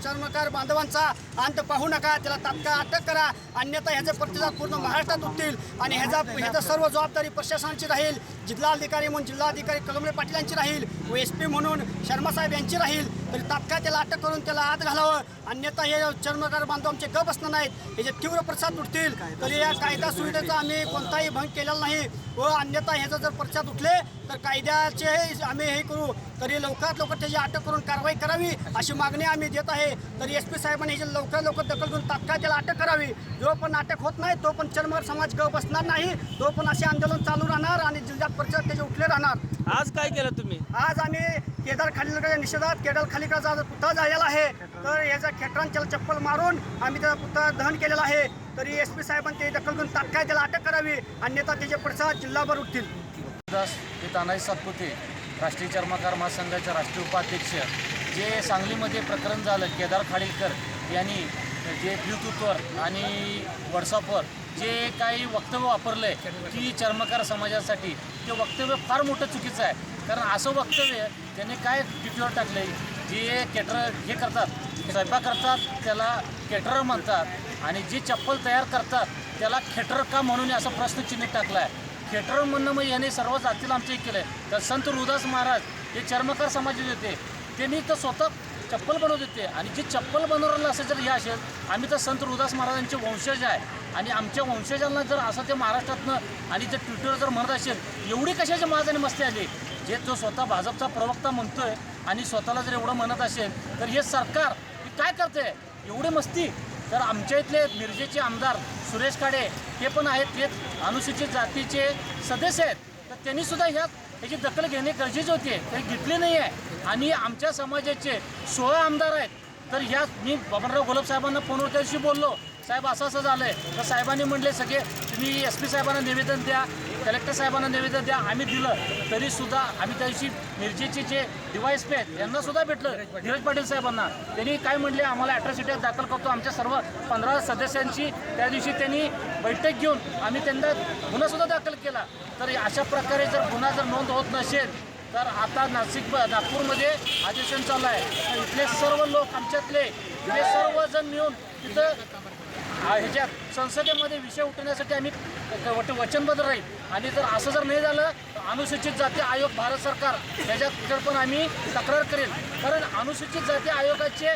चर्मकार बांधवांचा अंत पाहू नका, त्याला तात्काळ अटक करा, अन्यथा ह्याचे प्रतिसाद पूर्ण महाराष्ट्रात उठतील आणि ह्याचा सर्व जबाबदारी प्रशासनाची राहील. जिल्हाधिकारी म्हणून जिल्हाधिकारी कळमळे पाटील यांची राहील व SP म्हणून शर्मा साहेब यांची राहील. तरी तात्काळ त्याला अटक करून त्याला आत घालावं, अन्यथा हे चर्मकार बांधव आमचे गप असणार नाहीत, ह्याचे तीव्र प्रतिसाद उठतील. तरी या कायदा सुविधेचा आम्ही कोणताही भंग केलेला नाही व अन्यथा ह्याचा जर प्रतिसाद उठले तर कायद्याचे आम्ही हे करू. तरी लवकरात लवकर त्याची अटक करून कारवाई करावी अशी मागणी आम्ही देत आहे. तरी SP साहेबांनी ह्याची लवकरात लवकर दखल घेऊन तात्काळ त्याला अटक करावी. जो पण अटक होत नाही तो पण चर्मकार समाज गप बसणार नाही, तो पण असे आंदोलन चालू राहणार आणि जिल्ह्यात प्रतिसाद त्याचे उठले राहणार. आज काय केलं तुम्ही? आज आम्ही केदार खाडीलकरच्या निषेधात केदार खाडीलकरचा पुतळा जाळलेला आहे. तर याचा खेटरांच्या चप्पल मारून आम्ही त्याचा पुतळा दहन केलेला आहे. तरी SP साहेबांनी ते दखल घेऊन तात्काळ त्याला अटक करावी, अन्यथा त्याचे प्रतिसाद जिल्हाभर उठतील. हे तानाजी सातपुते राष्ट्रीय चर्मकार महासंघाचे राष्ट्रीय उपाध्यक्ष. जे सांगलीमध्ये प्रकरण झालं, केदार खाडीलकर यांनी जे ब्लूटूथवर आणि व्हॉट्सअपवर जे काही वक्तव्य वापरलं आहे की चर्मकार समाजासाठी, ते वक्तव्य फार मोठं चुकीचं आहे. कारण असं वक्तव्य त्याने काय ट्विटरवर टाकलं आहे, जे केटर हे करतात, स्वयंपाक करतात त्याला केटरर म्हणतात आणि जे चप्पल तयार करतात त्याला खेटर का म्हणून असं प्रश्नचिन्ह टाकलं आहे. खेटर म्हणणं मग याने सर्व जातीला आमचं हे केलं आहे. तर संत रोहिदास महाराज हे चर्मकार समाजाचे होते, त्यांनी तर स्वतः चप्पल बनवत होते आणि जे चप्पल बनवलेलं असं जर हे असेल, आम्ही तर संत रोहिदास महाराजांचे वंशज आहे आणि आमच्या वंशजांना जर असं ते महाराष्ट्रातनं आणि जर ट्विटरवर जर म्हणत असेल, एवढी कशाची महाराजांनी मस्ती आली. जे तो स्वतः भाजपचा प्रवक्ता म्हणतोय आणि स्वतःला जर एवढं म्हणत असेल तर हे सरकार काय करते एवढी मस्ती. तर आमच्या इथले मिरजेचे आमदार सुरेश खाडे हे पण आहेत, ते अनुसूचित जातीचे सदस्य आहेत. तर त्यांनीसुद्धा ह्याची दखल घेणे गरजेचे होते, ते घेतले नाही आहे. आणि आमच्या समाजाचे 16 आमदार आहेत. तर मी बबनराव घोलप साहेबांना फोनवर त्या दिवशी बोललो, साहेब असं झालं आहे. तर साहेबांनी म्हटले सगळे तुम्ही SP साहेबांना निवेदन द्या, कलेक्टर साहेबांना निवेदन द्या. आम्ही दिलं तरीसुद्धा आम्ही त्या दिवशी मिरजेचे जे DYSP आहेत यांनासुद्धा भेटलं, धीरज पाटील साहेबांना. त्यांनी काय म्हटले, आम्हाला अॅट्रॉसिटी दाखल करतो आमच्या सर्व 15 सदस्यांची. त्या दिवशी त्यांनी बैठक घेऊन आम्ही त्यांना गुन्हासुद्धा दाखल केला. तर अशा प्रकारे जर गुन्हा जर नोंद होत नसेल तर आता नागपूरमध्ये अधिवेशन चालू आहे. तर इथले सर्व लोक आमच्यातले ते सर्वजण मिळून तिथं ह्याच्यात संसदेमध्ये विषय उठवण्यासाठी आम्ही वचनबद्ध राहील. आणि जर असं जर नाही झालं तर अनुसूचित जाती आयोग भारत सरकार याच्याकडे पण आम्ही तक्रार करेल. कारण अनुसूचित जाती आयोगाचे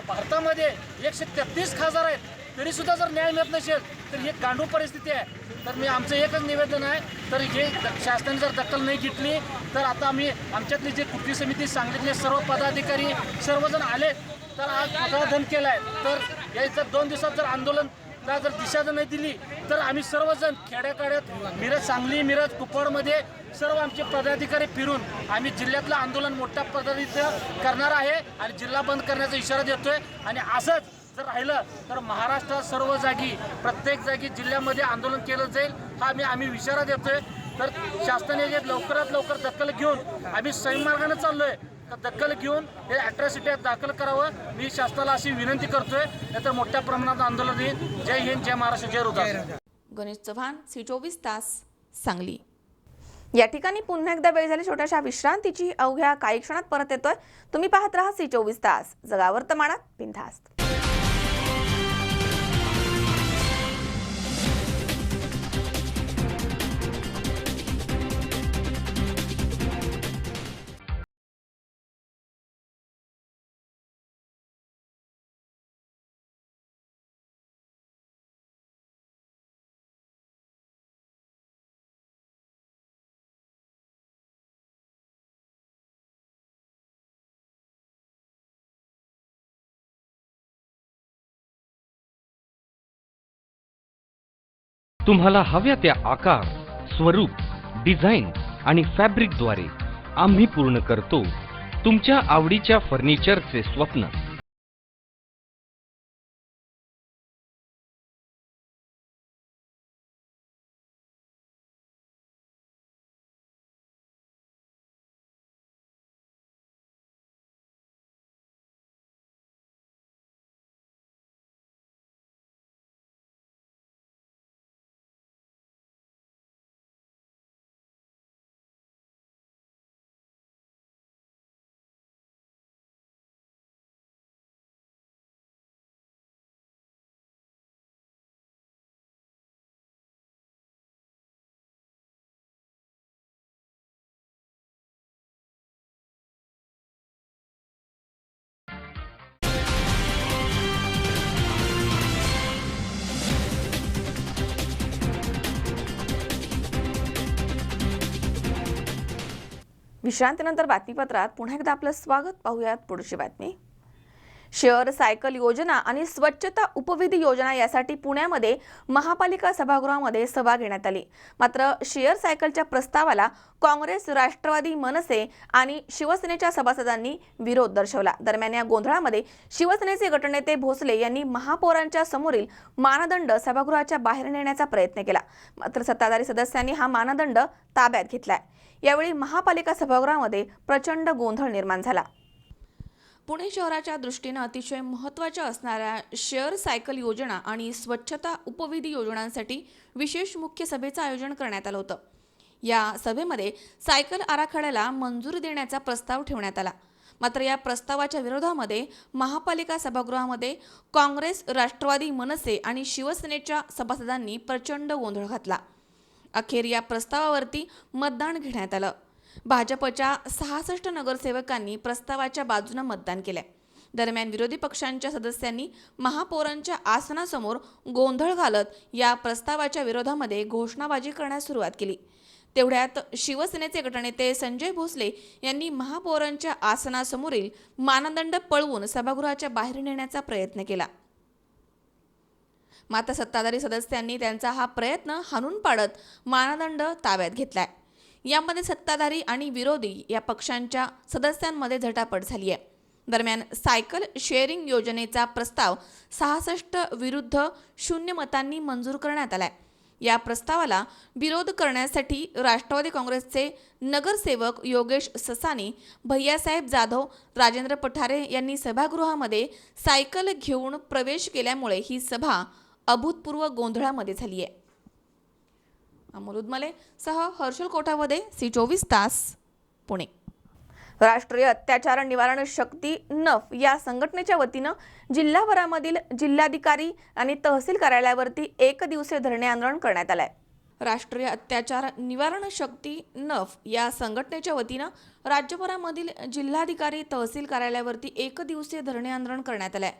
भारतामध्ये 133 खासदार आहेत, तरीसुद्धा जर न्याय मिळत नसेल तर ही गांडूळ परिस्थिती आहे. तर मी आमचं एकच निवेदन आहे, तर हे शासनाने जर दखल नाही घेतली तर आता आम्ही आमच्यातली जे कृती समिती सांगितले सर्व पदाधिकारी सर्वजण आले तर आज पदाधन केलं आहे. तर या जर 2 दिवसात जर आंदोलनला जर दिशा जर नाही दिली तर आम्ही सर्वजण खेड्याखेड्यात मिरज, सांगली, मिरज, कुपवाडमध्ये सर्व आमचे पदाधिकारी फिरून आम्ही जिल्ह्यातलं आंदोलन मोठ्या पद्धतीनं करणार आहे आणि जिल्हा बंद करण्याचा इशारा देतोय. आणि असंच जर राहिलं तर महाराष्ट्रात सर्व जागी, प्रत्येक जागी जिल्ह्यामध्ये आंदोलन केलं जाईल हा आम्ही इशारा देतोय. तर शासनाने जे लवकरात लवकर दखल घेऊन आम्ही सही मार्गाने चाललोय, तर दखल घेऊन हे अॅट्रॉसिटी दाखल करावं मी शासनाला अशी विनंती करतोय. नाहीतर मोठ्या प्रमाणात आंदोलन होईल. जय हिंद, जय महाराष्ट्र, जय रुद्र. गणेश चव्हाण, C24 तास, सांगली. या ठिकाणी पुन्हा एकदा वेळ झाली छोट्याशा विश्रांतीची. अवघ्या काही क्षणात परत येतोय. तुम्ही पाहत राहा C24 तास, जगा वर्तमानात बिनधास्त. तुम्हाला हव्या त्या आकार, स्वरूप, डिझाईन आणि फॅब्रिकद्वारे आम्ही पूर्ण करतो तुमच्या आवडीच्या फर्निचरचे स्वप्न. विश्रांतीनंतर बातमीपत्रात पुन्हा एकदा आपलं स्वागत. पाहूयात पुढची बातमी. शेअर सायकल योजना आणि स्वच्छता उपविधी योजना यासाठी पुण्यामध्ये महापालिका सभागृहामध्ये सभा घेण्यात आली. मात्र शेअर सायकलच्या प्रस्तावाला काँग्रेस, राष्ट्रवादी, मनसे आणि शिवसेनेच्या सभासदांनी विरोध दर्शवला. दरम्यान या गोंधळामध्ये शिवसेनेचे गटनेते भोसले यांनी महापौरांच्या समोरील मानदंड सभागृहाच्या बाहेर नेण्याचा प्रयत्न केला. मात्र सत्ताधारी सदस्यांनी हा मानदंड ताब्यात घेतलाय. यावेळी महापालिका सभागृहामध्ये प्रचंड गोंधळ निर्माण झाला. पुणे शहराच्या दृष्टीने अतिशय महत्त्वाच्या असणाऱ्या शेअर सायकल योजना आणि स्वच्छता उपविधी योजनांसाठी विशेष मुख्य सभेचं आयोजन करण्यात आलं होतं. या सभेमध्ये सायकल आराखड्याला मंजुरी देण्याचा प्रस्ताव ठेवण्यात आला. मात्र या प्रस्तावाच्या विरोधामध्ये महापालिका सभागृहामध्ये काँग्रेस, राष्ट्रवादी, मनसे आणि शिवसेनेच्या सभासदांनी प्रचंड गोंधळ घातला. अखेर या प्रस्तावावरती मतदान घेण्यात आलं. भाजपच्या 66 नगरसेवकांनी प्रस्तावाच्या बाजूने मतदान केले. दरम्यान विरोधी पक्षांच्या सदस्यांनी महापौरांच्या आसनासमोर गोंधळ घालत या प्रस्तावाच्या विरोधामध्ये घोषणाबाजी करण्यास सुरुवात केली. तेवढ्यात शिवसेनेचे गटनेते संजय भोसले यांनी महापौरांच्या आसनासमोरील मानदंड पळवून सभागृहाच्या बाहेर नेण्याचा प्रयत्न केला. मात्र सत्ताधारी सदस्यांनी त्यांचा हा प्रयत्न हाणून पाडत मानदंड ताब्यात घेतलाय. यामध्ये सत्ताधारी आणि विरोधी या पक्षांच्या सदस्यांमध्ये झटापट झाली आहे. दरम्यान सायकल शेअरिंग योजनेचा प्रस्ताव 66 विरुद्ध 0 मतांनी मंजूर करण्यात आलाय. या प्रस्तावाला विरोध करण्यासाठी राष्ट्रवादी काँग्रेसचे नगरसेवक योगेश ससानी, भैयासाहेब जाधव, राजेंद्र पठारे यांनी सभागृहामध्ये सायकल घेऊन प्रवेश केल्यामुळे ही सभा अभूतपूर्व गोंधळामध्ये झाली आहे. अमोल उदमले सह हर्षल कोठावदे, C24 तास, पुणे. राष्ट्रीय अत्याचार निवारण शक्ती नफ या संघटनेच्या वतीनं जिल्हाभरामधील जिल्हाधिकारी आणि तहसील कार्यालयावरती 1 दिवसीय धरणे आंदोलन करण्यात आलंय। राष्ट्रीय अत्याचार निवारण शक्ती नफ या संघटनेच्या वतीनं राज्यभरामधील जिल्हाधिकारी तहसील कार्यालयावरती 1 दिवसीय धरणे आंदोलन करण्यात आलंय।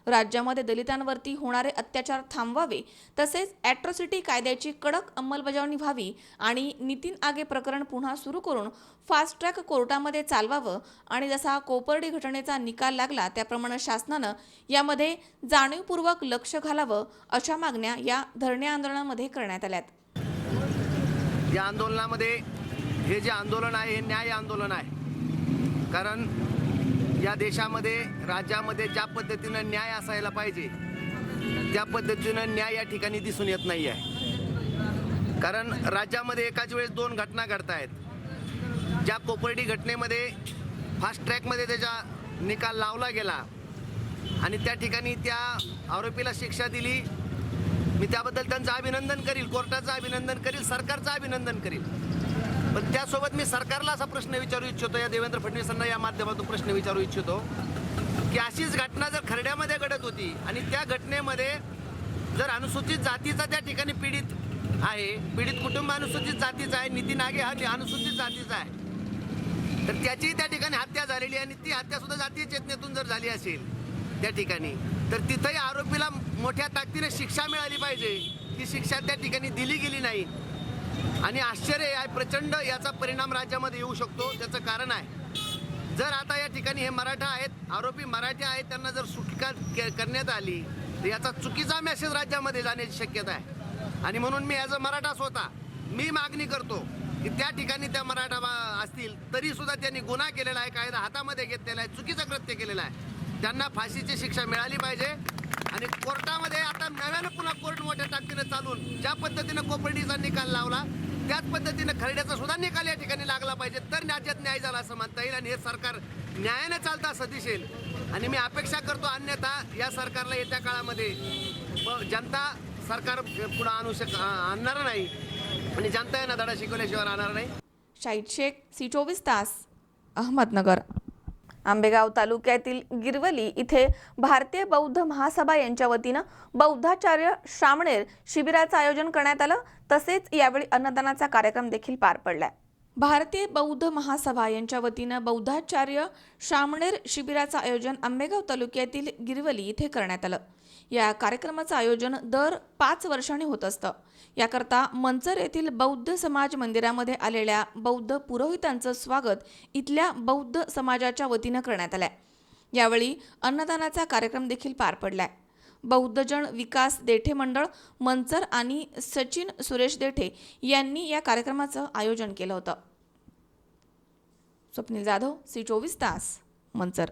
राज्यामध्ये दलितांवरती होणारे अत्याचार थांबवावे तसेच ॲट्रॉसिटी कायद्याची कडक अंमलबजावणी व्हावी आणि नितीन आगे प्रकरण पुन्हा सुरू करून फास्ट ट्रॅक कोर्टामध्ये चालवावं आणि जसा कोपर्डी घटनेचा निकाल लागला त्याप्रमाणे शासनानं यामध्ये जाणीवपूर्वक लक्ष घालावं अशा मागण्या या धरणे आंदोलनामध्ये करण्यात आल्यात। या आंदोलनामध्ये हे जे आंदोलन आहे हे न्याय आंदोलन आहे, कारण या देशामध्ये राज्यामध्ये ज्या पद्धतीनं न्याय असायला पाहिजे त्या पद्धतीनं न्याय या ठिकाणी दिसून येत नाही आहे। कारण राज्यामध्ये एकाच वेळेस 2 घटना घडत आहेत। ज्या कोपर्डी घटनेमध्ये फास्ट ट्रॅकमध्ये त्याचा निकाल लावला गेला आणि त्या ठिकाणी त्या आरोपीला शिक्षा दिली, मी त्याबद्दल त्यांचं अभिनंदन करील, कोर्टाचं अभिनंदन करील, सरकारचं अभिनंदन करील। पण त्यासोबत मी सरकारला असा प्रश्न विचारू इच्छितो, या देवेंद्र फडणवीसांना या माध्यमातून प्रश्न विचारू इच्छितो की अशीच घटना जर खरड्यामध्ये घडत होती आणि त्या घटनेमध्ये जर अनुसूचित जातीचा त्या ठिकाणी पीडित आहे, पीडित कुटुंब अनुसूचित जातीचा आहे, नितीन आगे हा अनुसूचित जातीचा आहे, तर त्याची त्या ठिकाणी हत्या झालेली आणि ती हत्या सुद्धा जातीय चेतनेतून जर झाली असेल त्या ठिकाणी, तर तिथंही आरोपीला मोठ्या ताकदीने शिक्षा मिळाली पाहिजे। ती शिक्षा त्या ठिकाणी दिली गेली नाही आणि आश्चर्य आहे, प्रचंड याचा परिणाम राज्यामध्ये येऊ शकतो। त्याचं कारण आहे, जर आता या ठिकाणी हे मराठा आहेत, आरोपी मराठी आहेत, त्यांना जर सुटका करण्यात आली तर याचा चुकीचा मेसेज राज्यामध्ये जाण्याची शक्यता आहे। आणि म्हणून मी ॲज अ मराठा स्वतः मी मागणी करतो की त्या ठिकाणी त्या मराठा असतील तरी सुद्धा त्यांनी गुन्हा केलेला आहे, कायदा हातामध्ये घेतलेला आहे, चुकीचं कृत्य केलेलं आहे, त्यांना फाशीची शिक्षा मिळाली पाहिजे। आणि कोर्टामध्ये आता नव्यानं पुन्हा कोर्ट मोठ्या ताकदीने चालून ज्या पद्धतीनं कोपर्डीचा निकाल लावला त्याच पद्धतीनं खरड्याचा सुद्धा निकाल या ठिकाणी लागला पाहिजे, तर राज्यात न्याय झाला असं म्हणता येईल आणि हे सरकार न्यायाने चालतं असं दिसेल। आणि मी अपेक्षा करतो अन्यथा या सरकारला येत्या काळामध्ये जनता सरकार पुढे आणणार नाही आणि जनता यांना धडा शिकवल्याशिवाय राहणार नाही। शाहिद शेख, C24 तास, अहमदनगर। आंबेगाव तालुक्यातील गिरवली इथे भारतीय बौद्ध महासभा यांच्या वतीनं बौद्धाचार्य श्रामणेर शिबिराचं आयोजन करण्यात आलं, तसेच यावेळी अन्नदानाचा कार्यक्रम देखील पार पडलाय। भारतीय बौद्ध महासभा यांच्या वतीनं बौद्धाचार्य श्रामणेर शिबिराचं आयोजन आंबेगाव तालुक्यातील गिरवली इथे करण्यात आलं। या कार्यक्रमाचं आयोजन दर 5 वर्षांनी होत असतं। याकरता मंचर येथील बौद्ध समाज मंदिरामध्ये आलेल्या बौद्ध पुरोहितांचं स्वागत इथल्या बौद्ध समाजाच्या वतीनं करण्यात आलंय। यावेळी अन्नदानाचा कार्यक्रम देखील पार पडलाय। बौद्धजन विकास देठे मंडळ मंचर आणि सचिन सुरेश देठे यांनी या कार्यक्रमाचं आयोजन केलं होतं। स्वप्नील जाधव, C24 तास, मंचर।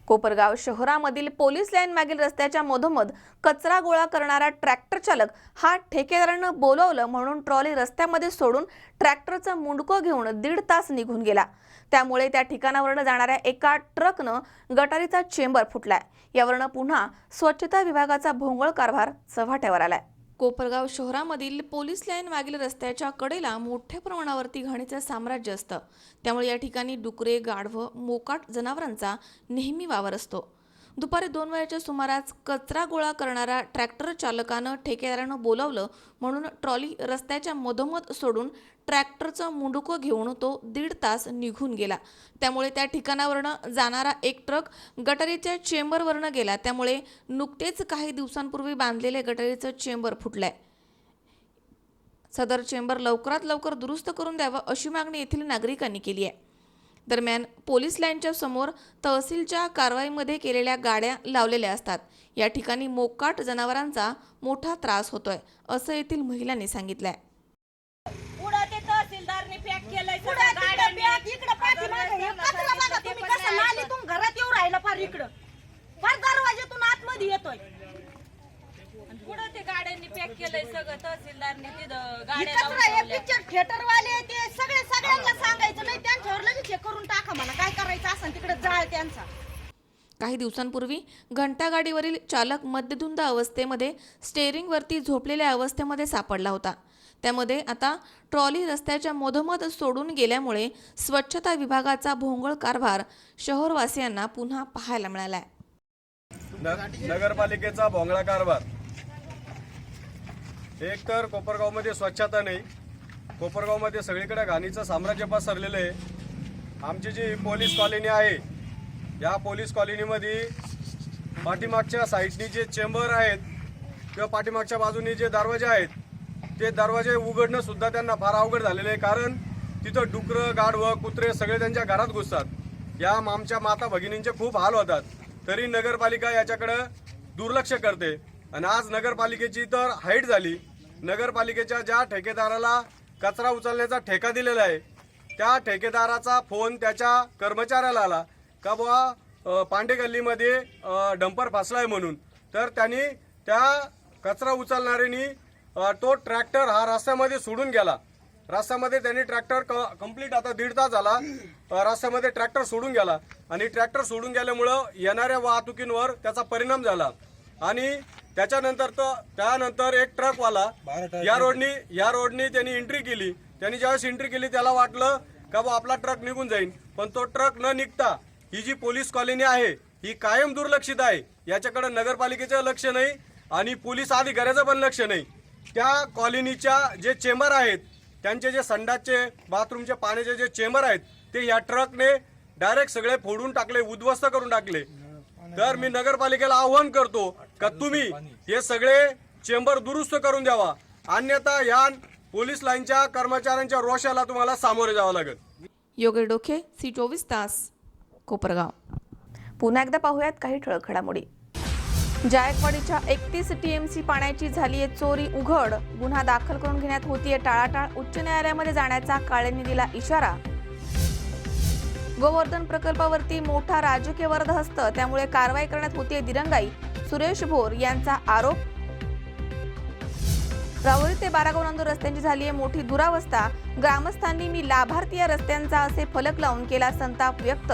कोपरगाव शहरामधील पोलीस लाईन मागील रस्त्याच्या मधोमध कचरा गोळा करणारा ट्रॅक्टर चालक हा ठेकेदारानं बोलवलं म्हणून ट्रॉली रस्त्यामध्ये सोडून ट्रॅक्टरचं मुंडकं घेऊन 1.5 तास निघून गेला। त्यामुळे त्या ठिकाणावरून जाणाऱ्या एका ट्रकनं गटारीचा चेंबर फुटलाय। यावरून पुन्हा स्वच्छता विभागाचा भोंगळ कारभार चव्हाट्यावर आलाय। कोपरगाव शहरामधील पोलीस लाईन मागील रस्त्याच्या कडेला मोठ्या प्रमाणावरती घाणीचं साम्राज्य असतं। त्यामुळे या ठिकाणी डुकरे, गाढवं, मोकाट जनावरांचा नेहमी वावर असतो। दुपारी 2 वाजेच्या सुमारास कचरा गोळा करणारा ट्रॅक्टर चालकानं ठेकेदारानं बोलावलं म्हणून ट्रॉली रस्त्याच्या मधोमध सोडून ट्रॅक्टरचं मुंडकं घेऊन तो 1.5 तास निघून गेला। त्यामुळे त्या ठिकाणावरनं जाणारा एक ट्रक गटारीच्या चेंबरवरनं गेला। त्यामुळे नुकतेच काही दिवसांपूर्वी बांधलेले गटारीचं चेंबर फुटलंय। सदर चेंबर लवकरात लवकर दुरुस्त करून द्यावं अशी मागणी येथील नागरिकांनी केली आहे। दरम्यान पोलीस लाईनच्या समोर तहसीलच्या कारवाईमध्ये केलेल्या गाड्या लावलेल्या असतात। या ठिकाणी मोकाट जनावरांचा मोठा त्रास होतोय असं येथील महिलांनी सांगितलंय। पुढे ते तहसीलदारने पॅक केलंय सगळं गाड्यांनी, इकडे पाठीमागे हे कचरा बघा तुम्ही कसं नालीतून घरात येऊ राहिला, फार इकडं फार दरवाजातून आतमध्ये येतोय। पुढे ते गाड्यांनी पॅक केलंय सगळं, तहसीलदारने तिथं गाड्या लावल्या। पिक्चर थिएटर वाले ते सगळ्यांना सांगायचं नाही, त्यांच्यावर लगेच हे करून टाका, मला काय करायचं असेल तिकडे जाळ त्यांचा। काही दिवसांपूर्वी घंटागाडीवरील चालक मद्यधुंद अवस्थेमध्ये स्टेअरिंगवरती झोपलेल्या अवस्थेमध्ये सापडला होता। त्यामध्ये आता ट्रॉली रस्त्याच्या मधोमध सोडून गेल्यामुळे स्वच्छता विभागाचा भोंगळ कारभार शहरवासियांना पुन्हा पाहायला मिळालाय. नगरपालिकेचा भोंगळा कारभार. एक तर कोपरगावमध्ये स्वच्छता नाही, कोपरगावमध्ये सगळीकडे घाणीचं साम्राज्य पसरलेलं आहे. आमची जी पोलीस कॉलनी आहे, या पोलीस कॉलनीमध्ये पाठीमागच्या साईडनी जे चेंबर आहेत किंवा पाठीमागच्या बाजूनी जे दरवाजे आहेत, ते दरवाजे उघडणं सुद्धा त्यांना फार अवघड झालेलं आहे. कारण तिथं डुकरं, गाढवं, कुत्रे सगळे त्यांच्या घरात घुसतात. या आमच्या माता भगिनींचे खूप हाल होतात. तरी नगरपालिका याच्याकडं दुर्लक्ष करते. आणि आज नगरपालिकेची तर हाईट झाली. नगरपालिकेच्या ज्या ठेकेदाराला कचरा उचलण्याचा ठेका दिलेला आहे, त्या ठेकेदाराचा फोन त्याच्या कर्मचाऱ्याला आला का बुवा पांडे गल्लीमध्ये डंपर फसलाय म्हणून. तर त्यांनी त्या कचरा उचलणाऱ्यांनी तो ट्रॅक्टर हा रस्त्यामध्ये सोडून गेला. रस्त्यामध्ये त्यांनी ट्रॅक्टर कंप्लीट आता 1.5 तास झाला रस्त्यामध्ये ट्रॅक्टर सोडून गेला. आणि ट्रॅक्टर सोडून गेल्यामुळं येणाऱ्या वाहतुकींवर त्याचा परिणाम झाला. आणि त्यानंतर एक ट्रकवाला या रोडनी त्यांनी एंट्री केली. त्यांनी ज्यावेळेस एंट्री केली त्याला वाटलं का बा आपला ट्रक निघून जाईल, पण तो ट्रक न निघता ही जी पोलीस कॉलनी आहे ही कायम दुर्लक्षित आहे. याच्याकडे नगरपालिकेचं लक्ष नाही आणि पोलीस अधिकाऱ्याचं पण लक्ष नाही. त्या कॉलनीच्या जे चेंबर आहेत, त्यांचे जे संडासचे बाथरूमचे पाण्याचे जे चेंबर आहेत, ते या ट्रकने डायरेक्ट सगळे फोडून टाकले, उद्ध्वस्त करून टाकले. तर मी नगरपालिकेला आव्हान करतो का तुम्ही हे सगळे चेंबर दुरुस्त करून द्यावा, अन्यथा या पोलीस लाईनच्या कर्मचाऱ्यांच्या रोषाला तुम्हाला सामोरे जावं लागेल. योगेश डोके, C24 तास, कोपरगाव. पुन्हा एकदा पाहूयात काही ठळक घडामोडी. जायकवाडीच्या 31 TMC पाण्याची झालीये चोरी उघड. गुन्हा दाखल करून घेण्यात होतीये टाळाटाळ. उच्च न्यायालयामध्ये जाण्याचा काळेंनी दिला इशारा. गोवर्धन प्रकल्पावरती मोठा राजकीय वर्धहस्त, त्यामुळे कारवाई करण्यात होतीये दिरंगाई. सुरेश भोर यांचा आरोप. राहुरी ते बारागाव नांदूर रस्त्यांची झालीये मोठी दुरावस्था. ग्रामस्थांनी मी लाभार्थी या रस्त्यांचा असे फलक लावून केला संताप व्यक्त.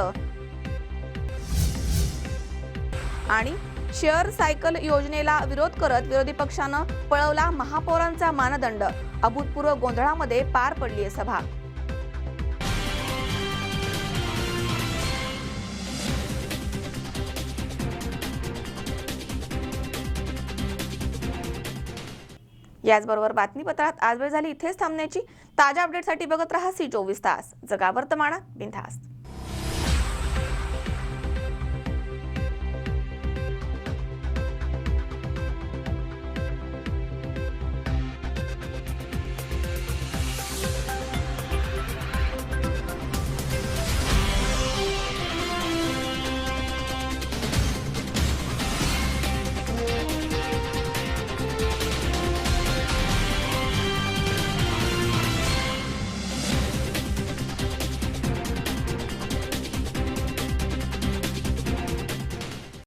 आणि शेअर सायकल योजनेला विरोध करत विरोधी पक्षानं पळवला महापौरांचा मानदंड. अभूतपूर्व गोंधळामध्ये पार पडलीय सभा. याचबरोबर बातमीपत्रात आज वेळ झाली इथेच थांबण्याची. ताज्या अपडेटसाठी बघत रहा C24 तास. जगा वर्तमानात बिनधास्त.